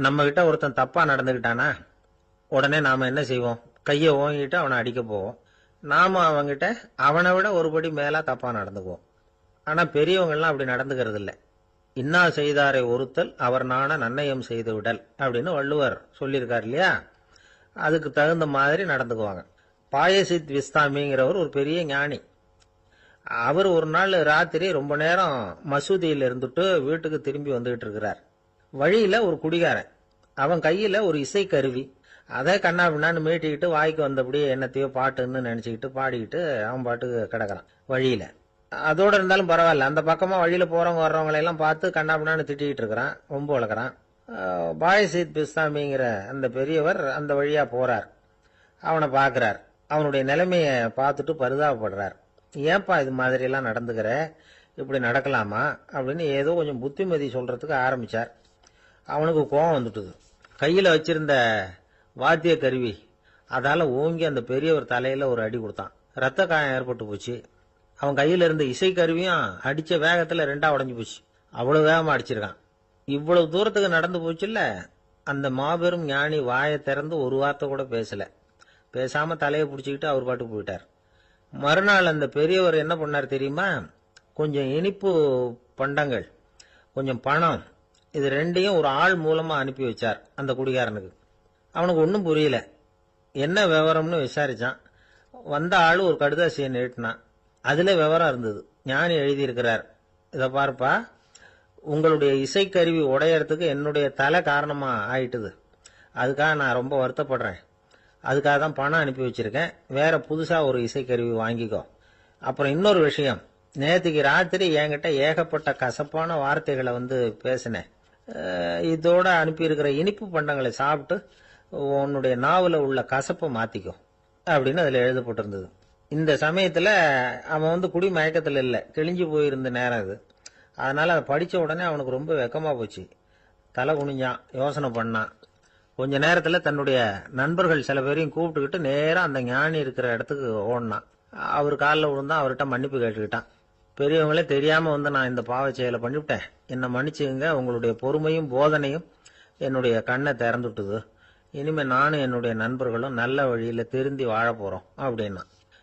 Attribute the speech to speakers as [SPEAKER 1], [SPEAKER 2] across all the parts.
[SPEAKER 1] நம்ம கிட்ட ஒருத்தன் தப்பா நடந்துக்கிட்டானா உடனே நாம என்ன செய்வோம்? கையை ஓங்கிட்டு அவனை அடிக்க போவோம். நாம அவங்கிட்ட அவனை விட ஒருபடி மேலா தப்பா நடந்துக்குவோம். ஆனா பெரியவங்கெல்லாம் அப்படி நடந்துக்கிறது இல்லை. இன்னா செய்தாரை ஒருத்தல் அவர் நாண நன்னயம் செய்து விடல் அப்படின்னு வள்ளுவர் சொல்லியிருக்கார் இல்லையா? அதுக்கு தகுந்த மாதிரி நடந்துக்குவாங்க. பாயசித் விஸ்தாமிங்கிறவர் ஒரு பெரிய ஞானி. அவர் ஒரு நாள் ராத்திரி ரொம்ப நேரம் மசூதியில் இருந்துட்டு வீட்டுக்கு திரும்பி வந்துகிட்டு இருக்கிறார். வழியில ஒரு குடிகாரன், அவன் கையில ஒரு இசை கருவி, அதை கண்ணா பின்னான்னு மீட்டிக்கிட்டு வாய்க்கு வந்தபடியே என்னத்தையோ பாட்டுன்னு நினைச்சுக்கிட்டு பாடிக்கிட்டு அவன் பாட்டுக்கு கிடக்குறான் வழியில. அதோட இருந்தாலும் பரவாயில்ல, அந்த பக்கமா வழியில போறவங்க வர்றவங்களை எல்லாம் பார்த்து கண்ணா பின்னான்னு திட்டிக்கிட்டு இருக்கிறான், ரொம்ப வளர்க்குறான். பாயசித் பிஸ்தாமிங்கிற அந்த பெரியவர் அந்த வழியா போறார். அவனை பார்க்கிறார். அவனுடைய நிலைமைய பார்த்துட்டு பரிதாபப்படுறார். ஏன்பா இது மாதிரி எல்லாம் நடந்துக்கிற, இப்படி நடக்கலாமா அப்படின்னு ஏதோ கொஞ்சம் புத்திமதி சொல்றதுக்கு ஆரம்பிச்சார். அவனுக்கு கோபம் வந்துட்டுது. கையில வச்சிருந்த வாத்திய கருவி அதால ஓங்கி அந்த பெரியவர் தலையில ஒரு அடி கொடுத்தான். ரத்த காயம் ஏற்பட்டு போச்சு. அவன் கையில இருந்த இசை கருவியும் அடிச்ச வேகத்துல ரெண்டா உடஞ்சு போச்சு. அவ்வளவு வேகமா அடிச்சிருக்கான். இவ்வளவு தூரத்துக்கு நடந்து போச்சுல்ல, அந்த மாபெரும் ஞானி வாயை திறந்து ஒரு வார்த்தை கூட பேசல. பேசாம தலையை பிடிச்சிக்கிட்டு அவர் பாட்டுக்கு போயிட்டார். மறுநாள் அந்த பெரியவர் என்ன பண்ணார் தெரியுமா? கொஞ்சம் இனிப்பு பண்டங்கள், கொஞ்சம் பணம், இது ரெண்டையும் ஒரு ஆள் மூலமா அனுப்பி வச்சார் அந்த குடிகாரனுக்கு. அவனுக்கு ஒன்றும் புரியல. என்ன விவரம்னு விசாரிச்சான். வந்த ஆள் ஒரு கடுதாசியை நீட்டினான். அதுல விவரம் இருந்தது. ஞானி எழுதியிருக்கிறார், இதை பார்ப்பா, உங்களுடைய இசைக்கருவி உடையறதுக்கு என்னுடைய தலை காரணமா ஆயிட்டுது. அதுக்காக நான் ரொம்ப வருத்தப்படுறேன். அதுக்காக தான் பணம் அனுப்பி வச்சிருக்கேன். வேற புதுசா ஒரு இசைக்கருவி வாங்கிக்கோ. அப்புறம் இன்னொரு விஷயம், நேற்றுக்கு ராத்திரி என்கிட்ட ஏகப்பட்ட கசப்பான வார்த்தைகளை பேசினேன். இதோட அனுப்பியிருக்கிற இனிப்பு பண்டங்களை சாப்பிட்டு உன்னுடைய நாவல உள்ள கசப்பை மாத்திக்கோ அப்படின்னு அதுல எழுதப்பட்டிருந்தது. இந்த சமயத்துல அவன் குடி மயக்கத்துல இல்ல, கிழிஞ்சு போயிருந்த நேரம் அது. அதனால அதை படிச்ச உடனே அவனுக்கு ரொம்ப வெக்கமா போச்சு. தலை குனிஞ்சான், யோசனை பண்ணான். கொஞ்ச நேரத்துல தன்னுடைய நண்பர்கள் சில பேரையும் கூப்பிட்டுக்கிட்டு நேரம் அந்த ஞானி இருக்கிற இடத்துக்கு ஓடினான். அவர் காலில் விழுந்தான், அவர்கிட்ட மன்னிப்பு கேட்டுக்கிட்டான். பெரியவங்களே தெரியாம நான் இந்த பாவ செயலை பண்ணிவிட்டேன், என்னை மன்னிச்சுங்க, உங்களுடைய பொறுமையும் போதனையும் என்னுடைய கண்ணை திறந்துட்டுது. இனிமே நானும் என்னுடைய நண்பர்களும் நல்ல வழியில திருந்தி வாழ போறோம் அப்படின்னா.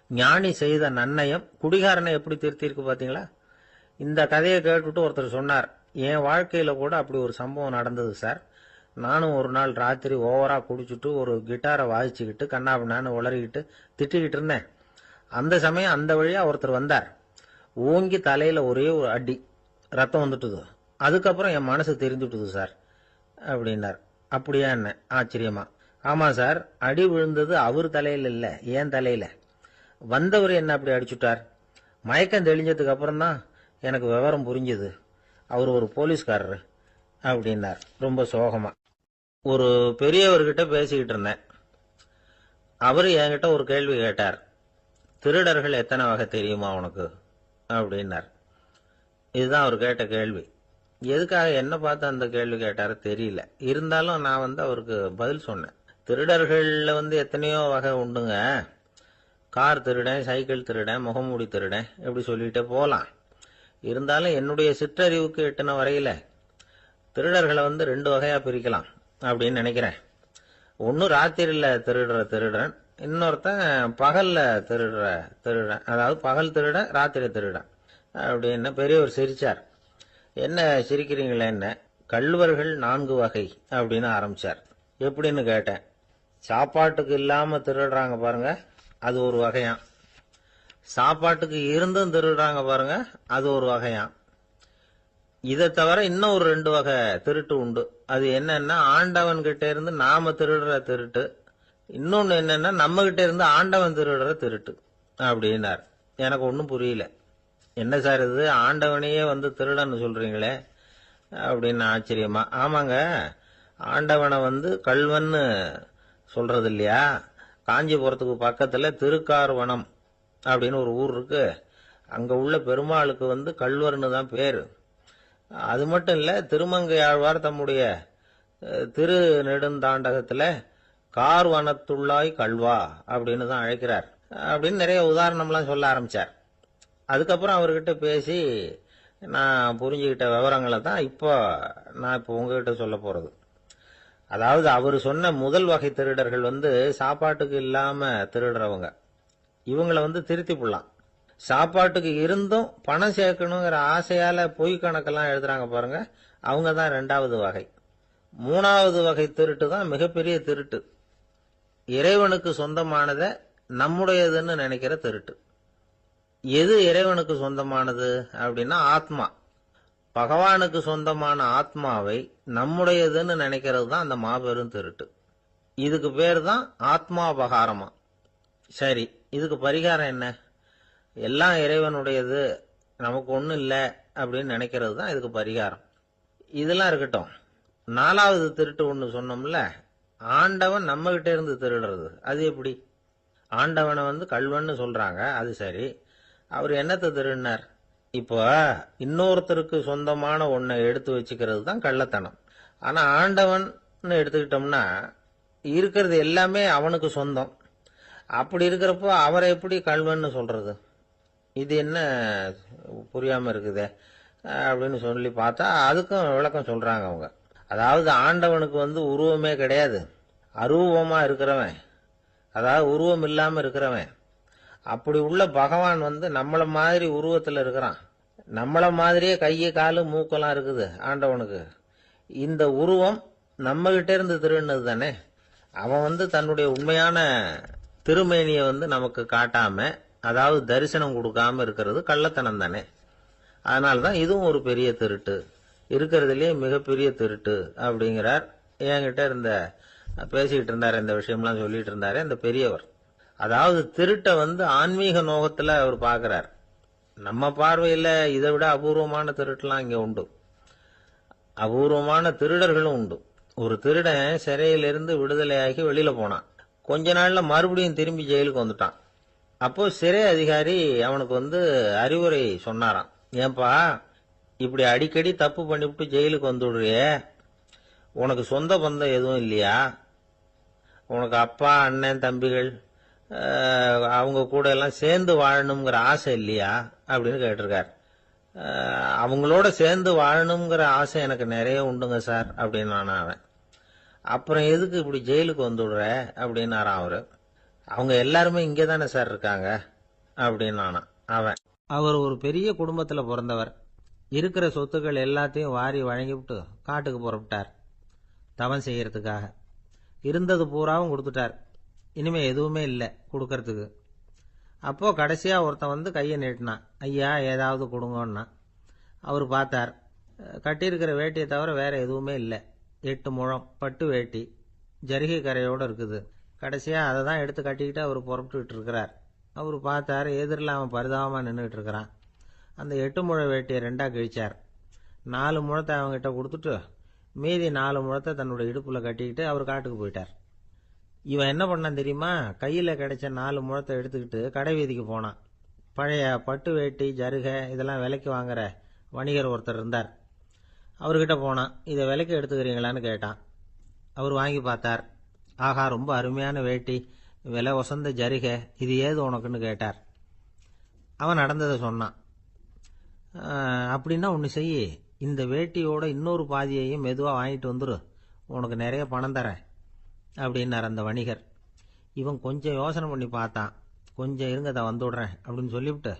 [SPEAKER 1] ஞானி செய்த நன்னயம் குடிகாரனை எப்படி திருத்திருக்கு பாத்தீங்களா? இந்த கதையை கேட்டுட்டு ஒருத்தர் சொன்னார், என் வாழ்க்கையில கூட அப்படி ஒரு சம்பவம் நடந்தது சார். நானும் ஒரு நாள் ராத்திரி ஓவரா குடிச்சுட்டு ஒரு கிட்டாரை வாசிச்சுக்கிட்டு கண்ணாபின்னான்னு உளறிக்கிட்டு திட்டிக்கிட்டு இருந்தேன். அந்த சமயம் அந்த வழியா ஒருத்தர் வந்தார். ஓங்கி தலையில ஒரே ஒரு அடி, ரத்தம் வந்துட்டுது. அதுக்கப்புறம் என் மனசு தெரிஞ்சுட்டுது சார் அப்படின்னார். அப்படியா என்ன ஆச்சரியமா? ஆமா சார், அடி விழுந்தது அவர் தலையில இல்ல, என் தலையில. வந்தவர் என்ன அப்படி அடிச்சுட்டார். மயக்கம் தெளிஞ்சதுக்கு அப்புறம் தான் எனக்கு விவரம் புரிஞ்சுது. அவர் ஒரு போலீஸ்காரரு அப்படின்னார் ரொம்ப சோகமா. ஒரு பெரியவர்கிட்ட பேசிக்கிட்டு இருந்தேன். அவரு என்கிட்ட ஒரு கேள்வி கேட்டார். திருடர்கள் எத்தனை வகை தெரியுமா உனக்கு அப்படின்னார். இதுதான் அவர் கேட்ட கேள்வி. எதுக்காக என்ன பார்த்து அந்த கேள்வி கேட்டாரு தெரியல. இருந்தாலும் நான் அவருக்கு பதில் சொன்னேன். திருடர்கள்ல எத்தனையோ வகை உண்டுங்க. கார் திருடன், சைக்கிள் திருடன், முகமூடி திருடன், எப்படி சொல்லிட்டே போலாம். இருந்தாலும் என்னுடைய சிற்றறிவுக்கு எட்டின வரையில திருடர்களை 2 வகையா பிரிக்கலாம் அப்படின்னு நினைக்கிறேன். ஒன்னு ராத்திரில திருடுற திருடன், இன்னொருத்தன் பகல்ல திருடுற திருடன். அதாவது பகல் திருடன், ராத்திரி திருடன் அப்படின்னு. பெரியவர் சிரிச்சார். என்ன சிரிக்கிறீங்களே என்ன, கள்வர்கள் 4 வகை அப்படின்னு ஆரம்பிச்சார். எப்படின்னு கேட்டேன். சாப்பாட்டுக்கு இல்லாம திருடுறாங்க பாருங்க, அது ஒரு வகையாம். சாப்பாட்டுக்கு இருந்தும் திருடுறாங்க பாருங்க, அது ஒரு வகையாம். இதை தவிர இன்னும் ஒரு 2 வகை திருட்டு உண்டு. அது என்னன்னா, ஆண்டவன் கிட்ட இருந்து நாம திருடுற திருட்டு, இன்னொன்னு என்னன்னா நம்ம கிட்ட இருந்து ஆண்டவன் திருடுற திருட்டு அப்படின்னார். எனக்கு ஒன்னும் புரியல. என்ன சார் இது, ஆண்டவனையே திருடன்னு சொல்றீங்களே அப்படின்னு ஆச்சரியமா. ஆமாங்க, ஆண்டவனை கள்வன்னு சொல்றது இல்லையா? காஞ்சிபுரத்துக்கு பக்கத்துல திருக்கார்வனம் அப்படின்னு ஒரு ஊர் இருக்கு. அங்க உள்ள பெருமாளுக்கு கள்வர்னு தான் பேரு. அது மட்டும் இல்ல, திருமங்கையாழ்வார் தம்முடைய திரு நெடுந்தாண்டகத்துல கார்வனத்துள்ளாய் கல்வா அப்படின்னு தான் அழைக்கிறார் அப்படின்னு நிறைய உதாரணம்லாம் சொல்ல ஆரம்பிச்சார். அதுக்கப்புறம் அவர்கிட்ட பேசி நான் புரிஞ்சுக்கிட்ட விவரங்களை தான் நான் இப்போ உங்ககிட்ட சொல்ல போறது. அதாவது அவர் சொன்ன முதல் வகை திருடர்கள் சாப்பாட்டுக்கு இல்லாம திருடுறவங்க. இவங்களை திருத்தி போடலாம். சாப்பாட்டுக்கு இருந்தும் பணம் சேர்க்கணுங்கிற ஆசையால பொய் கணக்கெல்லாம் எழுதுறாங்க பாருங்க, அவங்க தான் 2வது வகை. 3வது வகை திருட்டு தான் மிகப்பெரிய திருட்டு. இறைவனுக்கு சொந்தமானத நம்முடையதுன்னு நினைக்கிற திருட்டு. எது இறைவனுக்கு சொந்தமானது அப்படின்னா ஆத்மா. பகவானுக்கு சொந்தமான ஆத்மாவை நம்முடையதுன்னு நினைக்கிறது தான் அந்த மாபெரும் திருட்டு. இதுக்கு பேர் தான் ஆத்மாபகாரமா. சரி, இதுக்கு பரிகாரம் என்ன? எல்லாம் இறைவனுடையது, நமக்கு ஒன்றும் இல்லை அப்படின்னு நினைக்கிறது தான் இதுக்கு பரிகாரம். இதெல்லாம் இருக்கட்டும். 4வது திருட்டு ஒன்று சொன்னோம்ல, ஆண்டவன் நம்ம கிட்ட இருந்து திருடுறது. அது எப்படி? ஆண்டவனை கள்வன்னு சொல்றாங்க, அது சரி. அவர் என்னத்தை திருடினார்? இப்போ இன்னொருத்தருக்கு சொந்தமான ஒன்றை எடுத்து வச்சுக்கிறது தான் கள்ளத்தனம். ஆனா ஆண்டவன் எடுத்துக்கிட்டோம்னா இருக்கிறது எல்லாமே அவனுக்கு சொந்தம். அப்படி இருக்கிறப்போ அவரை எப்படி கள்வன்னு சொல்றது? இது என்ன புரியாம இருக்குதே அப்படின்னு சொல்லி பார்த்தா அதுக்கும் விளக்கம் சொல்றாங்க அவங்க. அதாவது ஆண்டவனுக்கு உருவமே கிடையாது, அரூபமா இருக்கிறவன், அதாவது உருவம் இல்லாம இருக்கிறவன். அப்படி உள்ள பகவான் நம்மள மாதிரி உருவத்துல இருக்கிறான். நம்மள மாதிரியே கையை காலு மூக்கெல்லாம் இருக்குது ஆண்டவனுக்கு. இந்த உருவம் நம்ம கிட்ட இருந்து திருடுனது தானே. அவன் தன்னுடைய உண்மையான திருமேனியை நமக்கு காட்டாம, அதாவது தரிசனம் கொடுக்காம இருக்கிறது கள்ளத்தனம் தானே. அதனால்தான் இதுவும் ஒரு பெரிய திருட்டு, இருக்கிறதுலயே மிகப்பெரிய திருட்டு அப்படிங்கிறார். என்கிட்ட பேசிக்கிட்டு இருந்தாரு, இந்த விஷயம்லாம் சொல்லிட்டு இருந்தாரு இந்த பெரியவர். அதாவது திருட்ட ஆன்மீக நோகத்துல அவர் பார்க்கிறார். நம்ம பார்வையில இதை விட அபூர்வமான திருட்டுலாம் இங்க உண்டு, அபூர்வமான திருடர்களும் உண்டு. ஒரு திருடன் சிறையிலிருந்து விடுதலையாகி வெளியில போனான். கொஞ்ச நாள்ல மறுபடியும் திரும்பி ஜெயிலுக்கு வந்துட்டான். அப்போ சிறை அதிகாரி அவனுக்கு அறிவுரை சொன்னாராம். ஏன்பா இப்படி அடிக்கடி தப்பு பண்ணிவிட்டு ஜெயிலுக்கு வந்துடுறியே, உனக்கு சொந்த பந்தம் எதுவும் இல்லையா? உனக்கு அப்பா அண்ணன் தம்பிகள் அவங்க கூட எல்லாம் சேர்ந்து வாழணுங்கிற ஆசை இல்லையா அப்படின்னு கேட்டிருக்கார். அவங்களோட சேர்ந்து வாழணுங்கிற ஆசை எனக்கு நிறைய உண்டுங்க சார் அப்படின்னு அவன். அப்புறம் எதுக்கு இப்படி ஜெயிலுக்கு வந்துடுற அப்படின்னாரான் அவரு. அவங்க எல்லாருமே இங்கே தானே சார் இருக்காங்க அப்படின்னு அவன். அவர் ஒரு பெரிய குடும்பத்துல பிறந்தவர். இருக்கிற சொத்துக்கள் எல்லாத்தையும் வாரி வழங்கிவிட்டு காட்டுக்கு புறப்பட்டார் தவம் செய்யறதுக்காக. இருந்தது பூராவும் கொடுத்துட்டார், இனிமே எதுவுமே இல்லை கொடுக்கறதுக்கு. அப்போ கடைசியா ஒருத்தன் கையை நீட்டினான். ஐயா ஏதாவது கொடுங்கன்னா. அவர் பார்த்தார், கட்டியிருக்கிற வேட்டியை தவிர வேற எதுவுமே இல்லை. 8 முழம் பட்டு வேட்டி, ஜரிகை கரையோடு இருக்குது. கடைசியா அதை தான் எடுத்து கட்டிக்கிட்டு அவர் புறப்பட்டுக்கிட்டு இருக்கிறார். அவர் பார்த்தார், எதிரில் அவன் பரிதாபமாக நின்றுகிட்டு இருக்கிறான். அந்த 8 முழ வேட்டியை 2ஆ கிழிச்சார். 4 முழத்தை அவங்ககிட்ட கொடுத்துட்டு மீதி 4 முழத்தை தன்னுடைய இடுப்புல கட்டிக்கிட்டு அவர் காட்டுக்கு போயிட்டார். இவன் என்ன பண்ணான் தெரியுமா? கையில கிடைச்ச 4 முழத்தை எடுத்துக்கிட்டு கடை வீதிக்கு போனான். பழைய பட்டு வேட்டி ஜருகை இதெல்லாம் விலைக்கு வாங்குற வணிகர் ஒருத்தர் இருந்தார். அவர்கிட்ட போனான். இதை விலைக்கு எடுத்துக்கிறீங்களான்னு கேட்டான். அவர் வாங்கி பார்த்தார். ஆகா, ரொம்ப அருமையான வேட்டி, விலை வசந்த ஜருகை, இது ஏது உனக்குன்னு கேட்டார். அவன் நடந்ததை சொன்னான். அப்படின்னா ஒன்று செய்ய, இந்த வேட்டியோட இன்னொரு பாதியையும் மெதுவாக வாங்கிட்டு வந்துரு, உனக்கு நிறைய பணம் தரேன் அப்படின்னார் அந்த வணிகர். இவன் கொஞ்சம் யோசனை பண்ணி பார்த்தான். கொஞ்சம் இருங்க, அதை வந்துவிடுறேன் அப்படின்னு சொல்லிவிட்டு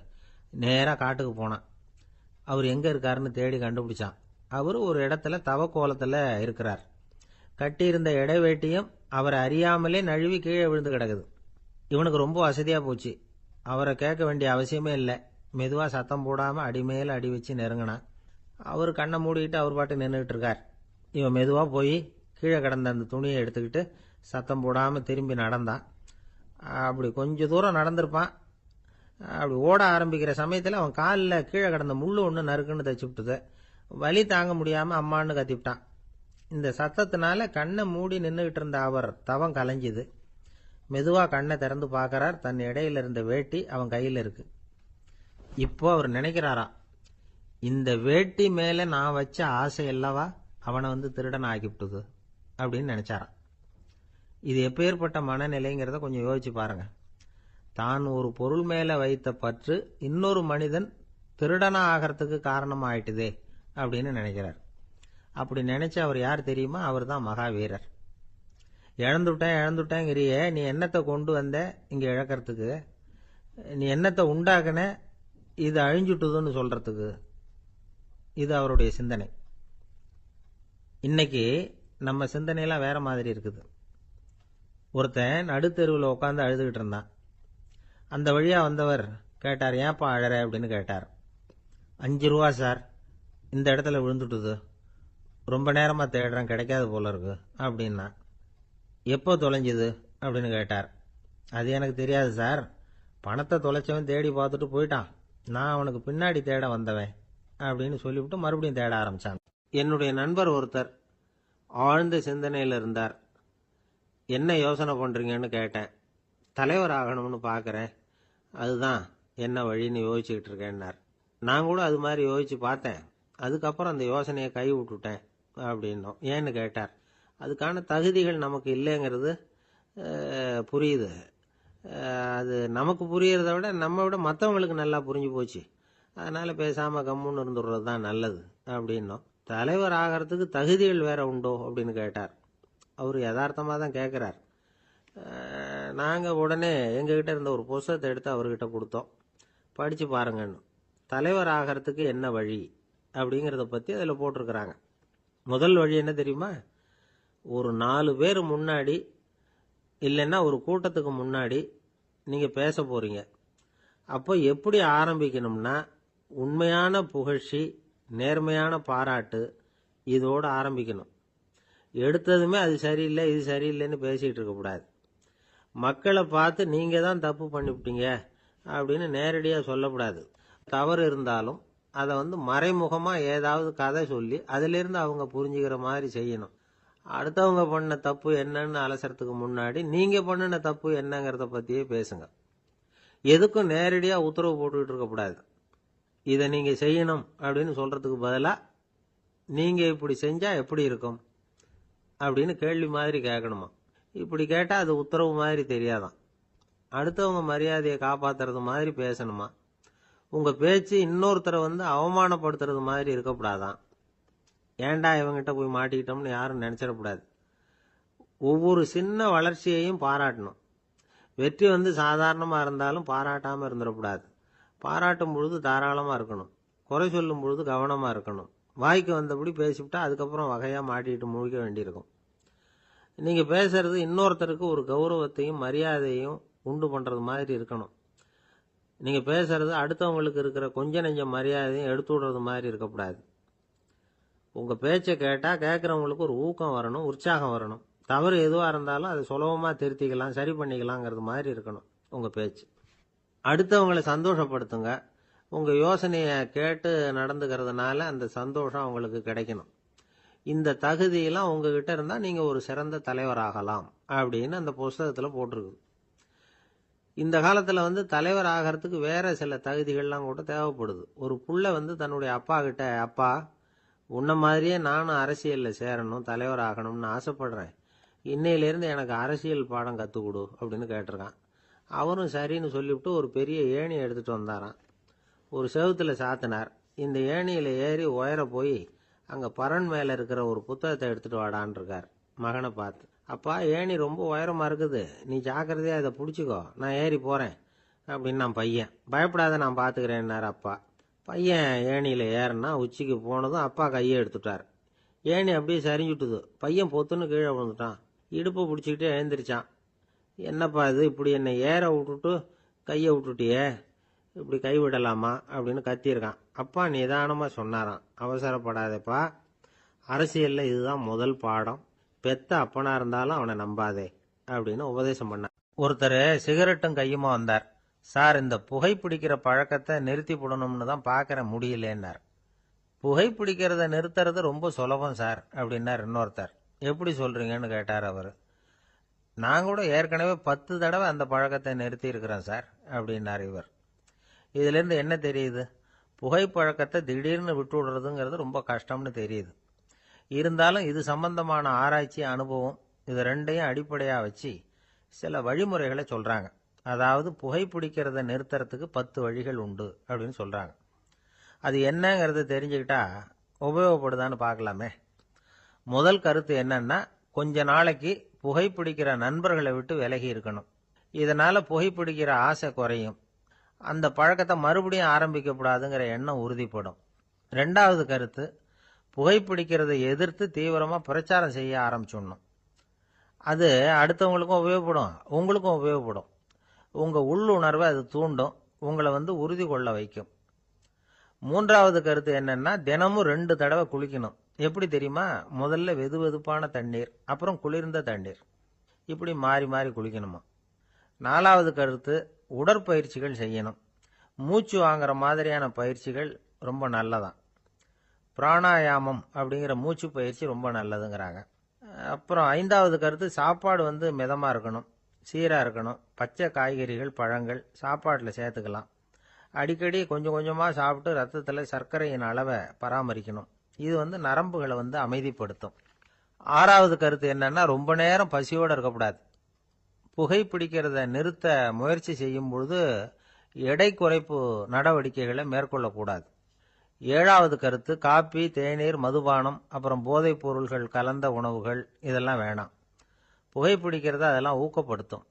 [SPEAKER 1] நேராக காட்டுக்கு போனான். அவர் எங்கே இருக்காருன்னு தேடி கண்டுபிடிச்சான். அவர் ஒரு இடத்துல தவக்கோலத்தில் இருக்கிறார். கட்டியிருந்த இடைவேட்டியும் அவரை அறியாமலே நழுவி கீழே விழுந்து கிடக்குது. இவனுக்கு ரொம்ப வசதியாக போச்சு. அவரை கேட்க வேண்டிய அவசியமே இல்லை. மெதுவாக சத்தம் போடாமல் அடிமேல அடி வச்சு நெருங்கினான். அவர் கண்ணை மூடிக்கிட்டு அவர் பாட்டு நின்றுக்கிட்டு இருக்கார். இவன் மெதுவாக போய் கீழே கிடந்த அந்த துணியை எடுத்துக்கிட்டு சத்தம் போடாமல் திரும்பி நடந்தான். அப்படி கொஞ்சம் தூரம் நடந்திருப்பான். அப்படி ஓட ஆரம்பிக்கிற சமயத்தில் அவன் காலில் கீழே கிடந்த முள்ளு ஒன்று நறுக்குன்னு தச்சு விட்டுது. வலி தாங்க முடியாமல் அம்மான்னு கத்திவிட்டான். இந்த சத்தத்தினால கண்ணை மூடி நின்றுகிட்டு இருந்த அவர் தவம் கலைஞ்சுது. மெதுவாக கண்ணை திறந்து பார்க்கறார். தன் இடையில இருந்த வேட்டி அவன் கையில் இருக்கு. இப்போ அவர் நினைக்கிறாராம், இந்த வேட்டி மேல நான் வச்ச ஆசை அல்லவா அவனை திருடன் ஆக்கிவிட்டுது அப்படின்னு நினைச்சாராம். இது எப்பேற்பட்ட மனநிலைங்கிறத கொஞ்சம் யோசிச்சு பாருங்க. தான் ஒரு பொருள் மேல வைத்த பற்று இன்னொரு மனிதன் திருடனா ஆகிறதுக்கு காரணமாயிட்டுதே அப்படின்னு நினைக்கிறார். அப்படி நினைச்ச அவர் யார் தெரியுமா? அவர் தான் மகாவீரர். இழந்துட்டேங்கிறியே, நீ என்னத்தை கொண்டு வந்த இங்க இழக்கிறதுக்கு? நீ என்னத்தை உண்டாக்குன இது அழிஞ்சுட்டுதுன்னு சொல்றதுக்கு? இது அவருடைய சிந்தனை. இன்னைக்கு நம்ம சிந்தனையெல்லாம் வேற மாதிரி இருக்குது. ஒருத்தன் நடுத்தெருவில் உட்காந்து அழுதுகிட்டு இருந்தான். அந்த வழியா வந்தவர் கேட்டார், ஏன்பா அழற அப்படின்னு கேட்டார். 5 ரூபா சார், இந்த இடத்துல விழுந்துட்டுது, ரொம்ப நேரமா தேடுறேன், கிடைக்காது போல இருக்கு அப்படின்னா. எப்போ தொலைஞ்சுது அப்படின்னு கேட்டார். அது எனக்கு தெரியாது சார், பணத்தை தொலைச்சவன் தேடி பார்த்துட்டு போயிட்டான், நான் அவனுக்கு பின்னாடி தேட வந்தவன் அப்படின்னு சொல்லிவிட்டு மறுபடியும் தேட ஆரம்பிச்சான். என்னுடைய நண்பர் ஒருத்தர் ஆழ்ந்த சிந்தனையில் இருந்தார். என்ன யோசனை பண்றீங்கன்னு கேட்டேன். தலைவர் ஆகணும்னு பார்க்குறேன், அதுதான் என்ன வழின்னு யோசிச்சுக்கிட்டு இருக்கேன்னார். நான் கூட அது மாதிரி யோசிச்சு பார்த்தேன், அதுக்கப்புறம் அந்த யோசனையை கை விட்டுட்டேன் அப்படின்னோம். ஏன்னு கேட்டார். அதுக்கான தகுதிகள் நமக்கு இல்லைங்கிறது புரியுது. அது நமக்கு புரியறத விட நம்ம விட மற்றவங்களுக்கு நல்லா புரிஞ்சு போச்சு, அதனால பேசாம கம்முன்னு இருந்துடுறது தான் நல்லது அப்படின்னோம். தலைவர் ஆகிறதுக்கு தகுதிகள் வேற உண்டோ அப்படின்னு கேட்டார். அவர் யதார்த்தமாக தான் கேட்குறார். நாங்கள் உடனே எங்ககிட்ட இருந்த ஒரு புஸ்தகத்தை எடுத்து அவர்கிட்ட கொடுத்தோம். படித்து பாருங்கன்னு. தலைவர் ஆகிறதுக்கு என்ன வழி அப்படிங்கிறத பற்றி அதில் போட்டிருக்கிறாங்க. முதல் வழி என்ன தெரியுமா? ஒரு 4 பேர் முன்னாடி இல்லைன்னா ஒரு கூட்டத்துக்கு முன்னாடி நீங்கள் பேச போகிறீங்க. அப்போ எப்படி ஆரம்பிக்கணும்னா, உண்மையான புகழ்ச்சி, நேர்மையான பாராட்டு, இதோடு ஆரம்பிக்கணும். எடுத்ததுமே அது சரியில்லை இது சரியில்லைன்னு பேசிகிட்டு இருக்கக்கூடாது. மக்களை பார்த்து நீங்கள் தான் தப்பு பண்ணிவிட்டீங்க அப்படின்னு நேரடியாக சொல்லக்கூடாது. தவறு இருந்தாலும் அதை மறைமுகமாக ஏதாவது கதை சொல்லி அதிலிருந்து அவங்க புரிஞ்சுக்கிற மாதிரி செய்யணும். அடுத்தவங்க பண்ண தப்பு என்னன்னு அலசறதுக்கு முன்னாடி நீங்கள் பண்ணின தப்பு என்னங்கிறத பற்றியே பேசுங்க. எதுக்கும் நேரடியாக உத்தரவு போட்டுக்கிட்டு இருக்கக்கூடாது. இதை நீங்கள் செய்யணும் அப்படின்னு சொல்கிறதுக்கு பதிலாக நீங்கள் இப்படி செஞ்சால் எப்படி இருக்கும் அப்படின்னு கேள்வி மாதிரி கேட்கணுமா. இப்படி கேட்டால் அது உத்தரவு மாதிரி தெரியாதான். அடுத்தவங்க மரியாதையை காப்பாற்றுறது மாதிரி பேசணுமா. உங்கள் பேச்சு இன்னொருத்தரை அவமானப்படுத்துறது மாதிரி இருக்கக்கூடாதான். ஏண்டா இவங்கிட்ட போய் மாட்டிக்கிட்டோம்னு யாரும் நினச்சிடக்கூடாது. ஒவ்வொரு சின்ன வளர்ச்சியையும் பாராட்டணும். வெற்றி சாதாரணமாக இருந்தாலும் பாராட்டாமல் இருந்துடக்கூடாது. பாராட்டும் பொழுது தாராளமாக இருக்கணும். குறை சொல்லும் பொழுது கவனமாக இருக்கணும். வாய்க்கு வந்தபடி பேசிவிட்டா அதுக்கப்புறம் வகையாக மாட்டிக்கிட்டு முழிக்க வேண்டியிருக்கும். நீங்கள் பேசுறது இன்னொருத்தருக்கு ஒரு கௌரவத்தையும் மரியாதையும் உண்டு பண்ணுறது மாதிரி இருக்கணும். நீங்கள் பேசுறது அடுத்தவங்களுக்கு இருக்கிற கொஞ்ச நெஞ்ச மரியாதையும் எடுத்து விடுறது மாதிரி இருக்கக்கூடாது. உங்கள் பேச்சை கேட்டால் கேட்குறவங்களுக்கு ஒரு ஊக்கம் வரணும், உற்சாகம் வரணும். தவறு எதுவாக இருந்தாலும் அதை சுலபமாக திருத்திக்கலாம், சரி பண்ணிக்கலாங்கிறது மாதிரி இருக்கணும் உங்கள் பேச்சு. அடுத்தவங்களை சந்தோஷப்படுத்துங்க. உங்கள் யோசனையை கேட்டு நடந்துக்கிறதுனால அந்த சந்தோஷம் அவங்களுக்கு கிடைக்கணும். இந்த தகுதியெல்லாம் உங்ககிட்ட இருந்தால் நீங்கள் ஒரு சிறந்த தலைவராகலாம் அப்படின்னு அந்த புஸ்தகத்தில் போட்டிருக்கு. இந்த காலத்தில் தலைவர் ஆகிறதுக்கு வேற சில தகுதிகள்லாம் கூட தேவைப்படுது. ஒரு புள்ள தன்னுடைய அப்பா கிட்ட, அப்பா உன்ன மாதிரியே நானும் அரசியலில் சேரணும், தலைவர் ஆகணும்னு ஆசைப்படுறேன், இன்னையிலேருந்து எனக்கு அரசியல் பாடம் கற்றுக் கொடு அப்படின்னு கேட்டிருக்கான். அவரும் சரின்னு சொல்லிவிட்டு ஒரு பெரிய ஏணியை எடுத்துகிட்டு வந்தாராம். ஒரு செவுத்தில் சாத்தினார். இந்த ஏணியில் ஏறி உயர போய் அங்கே பரன் மேலே இருக்கிற ஒரு புத்தகத்தை எடுத்துகிட்டு வாடான் இருக்கார் மகனை பார்த்து. அப்பா ஏணி ரொம்ப உயரமாக இருக்குது, நீ ஜாக்கிரதையாக இதை பிடிச்சிக்கோ, நான் ஏறி போகிறேன் அப்படின்னு நான் பையன். பயப்படாத, நான் பார்த்துக்கிறேன்னார் அப்பா. பையன் ஏணியில் ஏறினா உச்சிக்கு போனதும் அப்பா கையை எடுத்துட்டார். ஏணி அப்படியே சரிஞ்சுட்டுது. பையன் பொத்துன்னு கீழே விழுந்துட்டான். இடுப்பை பிடிச்சிக்கிட்டே எழுந்திரிச்சான். என்னப்பா இது, இப்படி என்னை ஏற விட்டுட்டு கையை விட்டுட்டியே, இப்படி கைவிடலாமா அப்படின்னு கத்தியிருக்கான். அப்பா நிதானமாக சொன்னாராம், அவசரப்படாதேப்பா, அரசியலில் இதுதான் முதல் பாடம், பெத்த அப்பனா இருந்தாலும் அவனை நம்பாதே அப்படின்னு உபதேசம் பண்ணார். ஒருத்தர் சிகரெட்டும் கையுமா வந்தார். சார், இந்த புகைப்பிடிக்கிற பழக்கத்தை நிறுத்தி போடணும்னு தான் பார்க்குற, முடியலன்னார். புகைப்பிடிக்கிறத நிறுத்துறது ரொம்ப சுலபம் சார் அப்படின்னார் இன்னொருத்தர். எப்படி சொல்றீங்கன்னு கேட்டார் அவர். நான் கூட ஏற்கனவே 10 தடவை அந்த பழக்கத்தை நிறுத்தி இருக்கிறேன் சார் அப்படின்னார் இவர். இதுலேருந்து என்ன தெரியுது? புகைப்பழக்கத்தை திடீர்னு விட்டு விடுறதுங்கிறது ரொம்ப கஷ்டம்னு தெரியுது. இருந்தாலும் இது சம்பந்தமான ஆராய்ச்சி, அனுபவம், இது ரெண்டையும் அடிப்படையாக வச்சு சில வழிமுறைகளை சொல்கிறாங்க. அதாவது புகைப்பிடிக்கிறத நிறுத்துறதுக்கு 10 வழிகள் உண்டு அப்படின்னு சொல்கிறாங்க. அது என்னங்கிறத தெரிஞ்சுக்கிட்டா உபயோகப்படுதான்னு பார்க்கலாமே. முதல் கருத்து என்னன்னா, கொஞ்ச நாளைக்கு புகைப்பிடிக்கிற நண்பர்களை விட்டு விலகி இருக்கணும். இதனால புகைப்பிடிக்கிற ஆசை குறையும். அந்த பழக்கத்தை மறுபடியும் ஆரம்பிக்கப்படாதுங்கிற எண்ணம் உறுதிப்படும். ரெண்டாவது கருத்து, புகைப்பிடிக்கிறதை எதிர்த்து தீவிரமா பிரச்சாரம் செய்ய ஆரம்பிச்சிடணும். அது அடுத்தவங்களுக்கும் உபயோகப்படும், உங்களுக்கும் உபயோகப்படும். உங்க உள்ளுணர்வை அது தூண்டும், உங்களை உறுதி கொள்ள வைக்கும். மூன்றாவது கருத்து என்னன்னா, தினமும் 2 தடவை குளிக்கணும். எப்படி தெரியுமா? முதல்ல வெதுவெதுப்பான தண்ணீர், அப்புறம் குளிர்ந்த தண்ணீர், இப்படி மாறி மாறி குளிக்கணுமா. நாலாவது கருத்து, உடற்பயிற்சிகள் செய்யணும். மூச்சு வாங்குற மாதிரியான பயிற்சிகள் ரொம்ப நல்லதான். பிராணாயாமம் அப்படிங்கிற மூச்சு பயிற்சி ரொம்ப நல்லதுங்கிறாங்க. அப்புறம் ஐந்தாவது கருத்து, சாப்பாடு மிதமாக இருக்கணும், சீராக இருக்கணும். பச்சை காய்கறிகள், பழங்கள் சாப்பாட்டில் சேர்த்துக்கலாம். அடிக்கடி கொஞ்சம் கொஞ்சமாக சாப்பிட்டு ரத்தத்தில் சர்க்கரையின் அளவை பராமரிக்கணும். இது நரம்புகளை அமைதிப்படுத்தும். ஆறாவது கருத்து என்னன்னா, ரொம்ப நேரம் பசியோடு இருக்கக்கூடாது. புகைப்பிடிக்கிறத நிறுத்த முயற்சி செய்யும் பொழுது எடை குறைப்பு நடவடிக்கைகளை மேற்கொள்ளக்கூடாது. ஏழாவது கருத்து, காப்பி, தேநீர், மதுபானம், அப்புறம் போதைப் பொருள்கள் கலந்த உணவுகள் இதெல்லாம் வேணாம். புகைப்பிடிக்கிறத அதெல்லாம் ஊக்கப்படுத்தும்.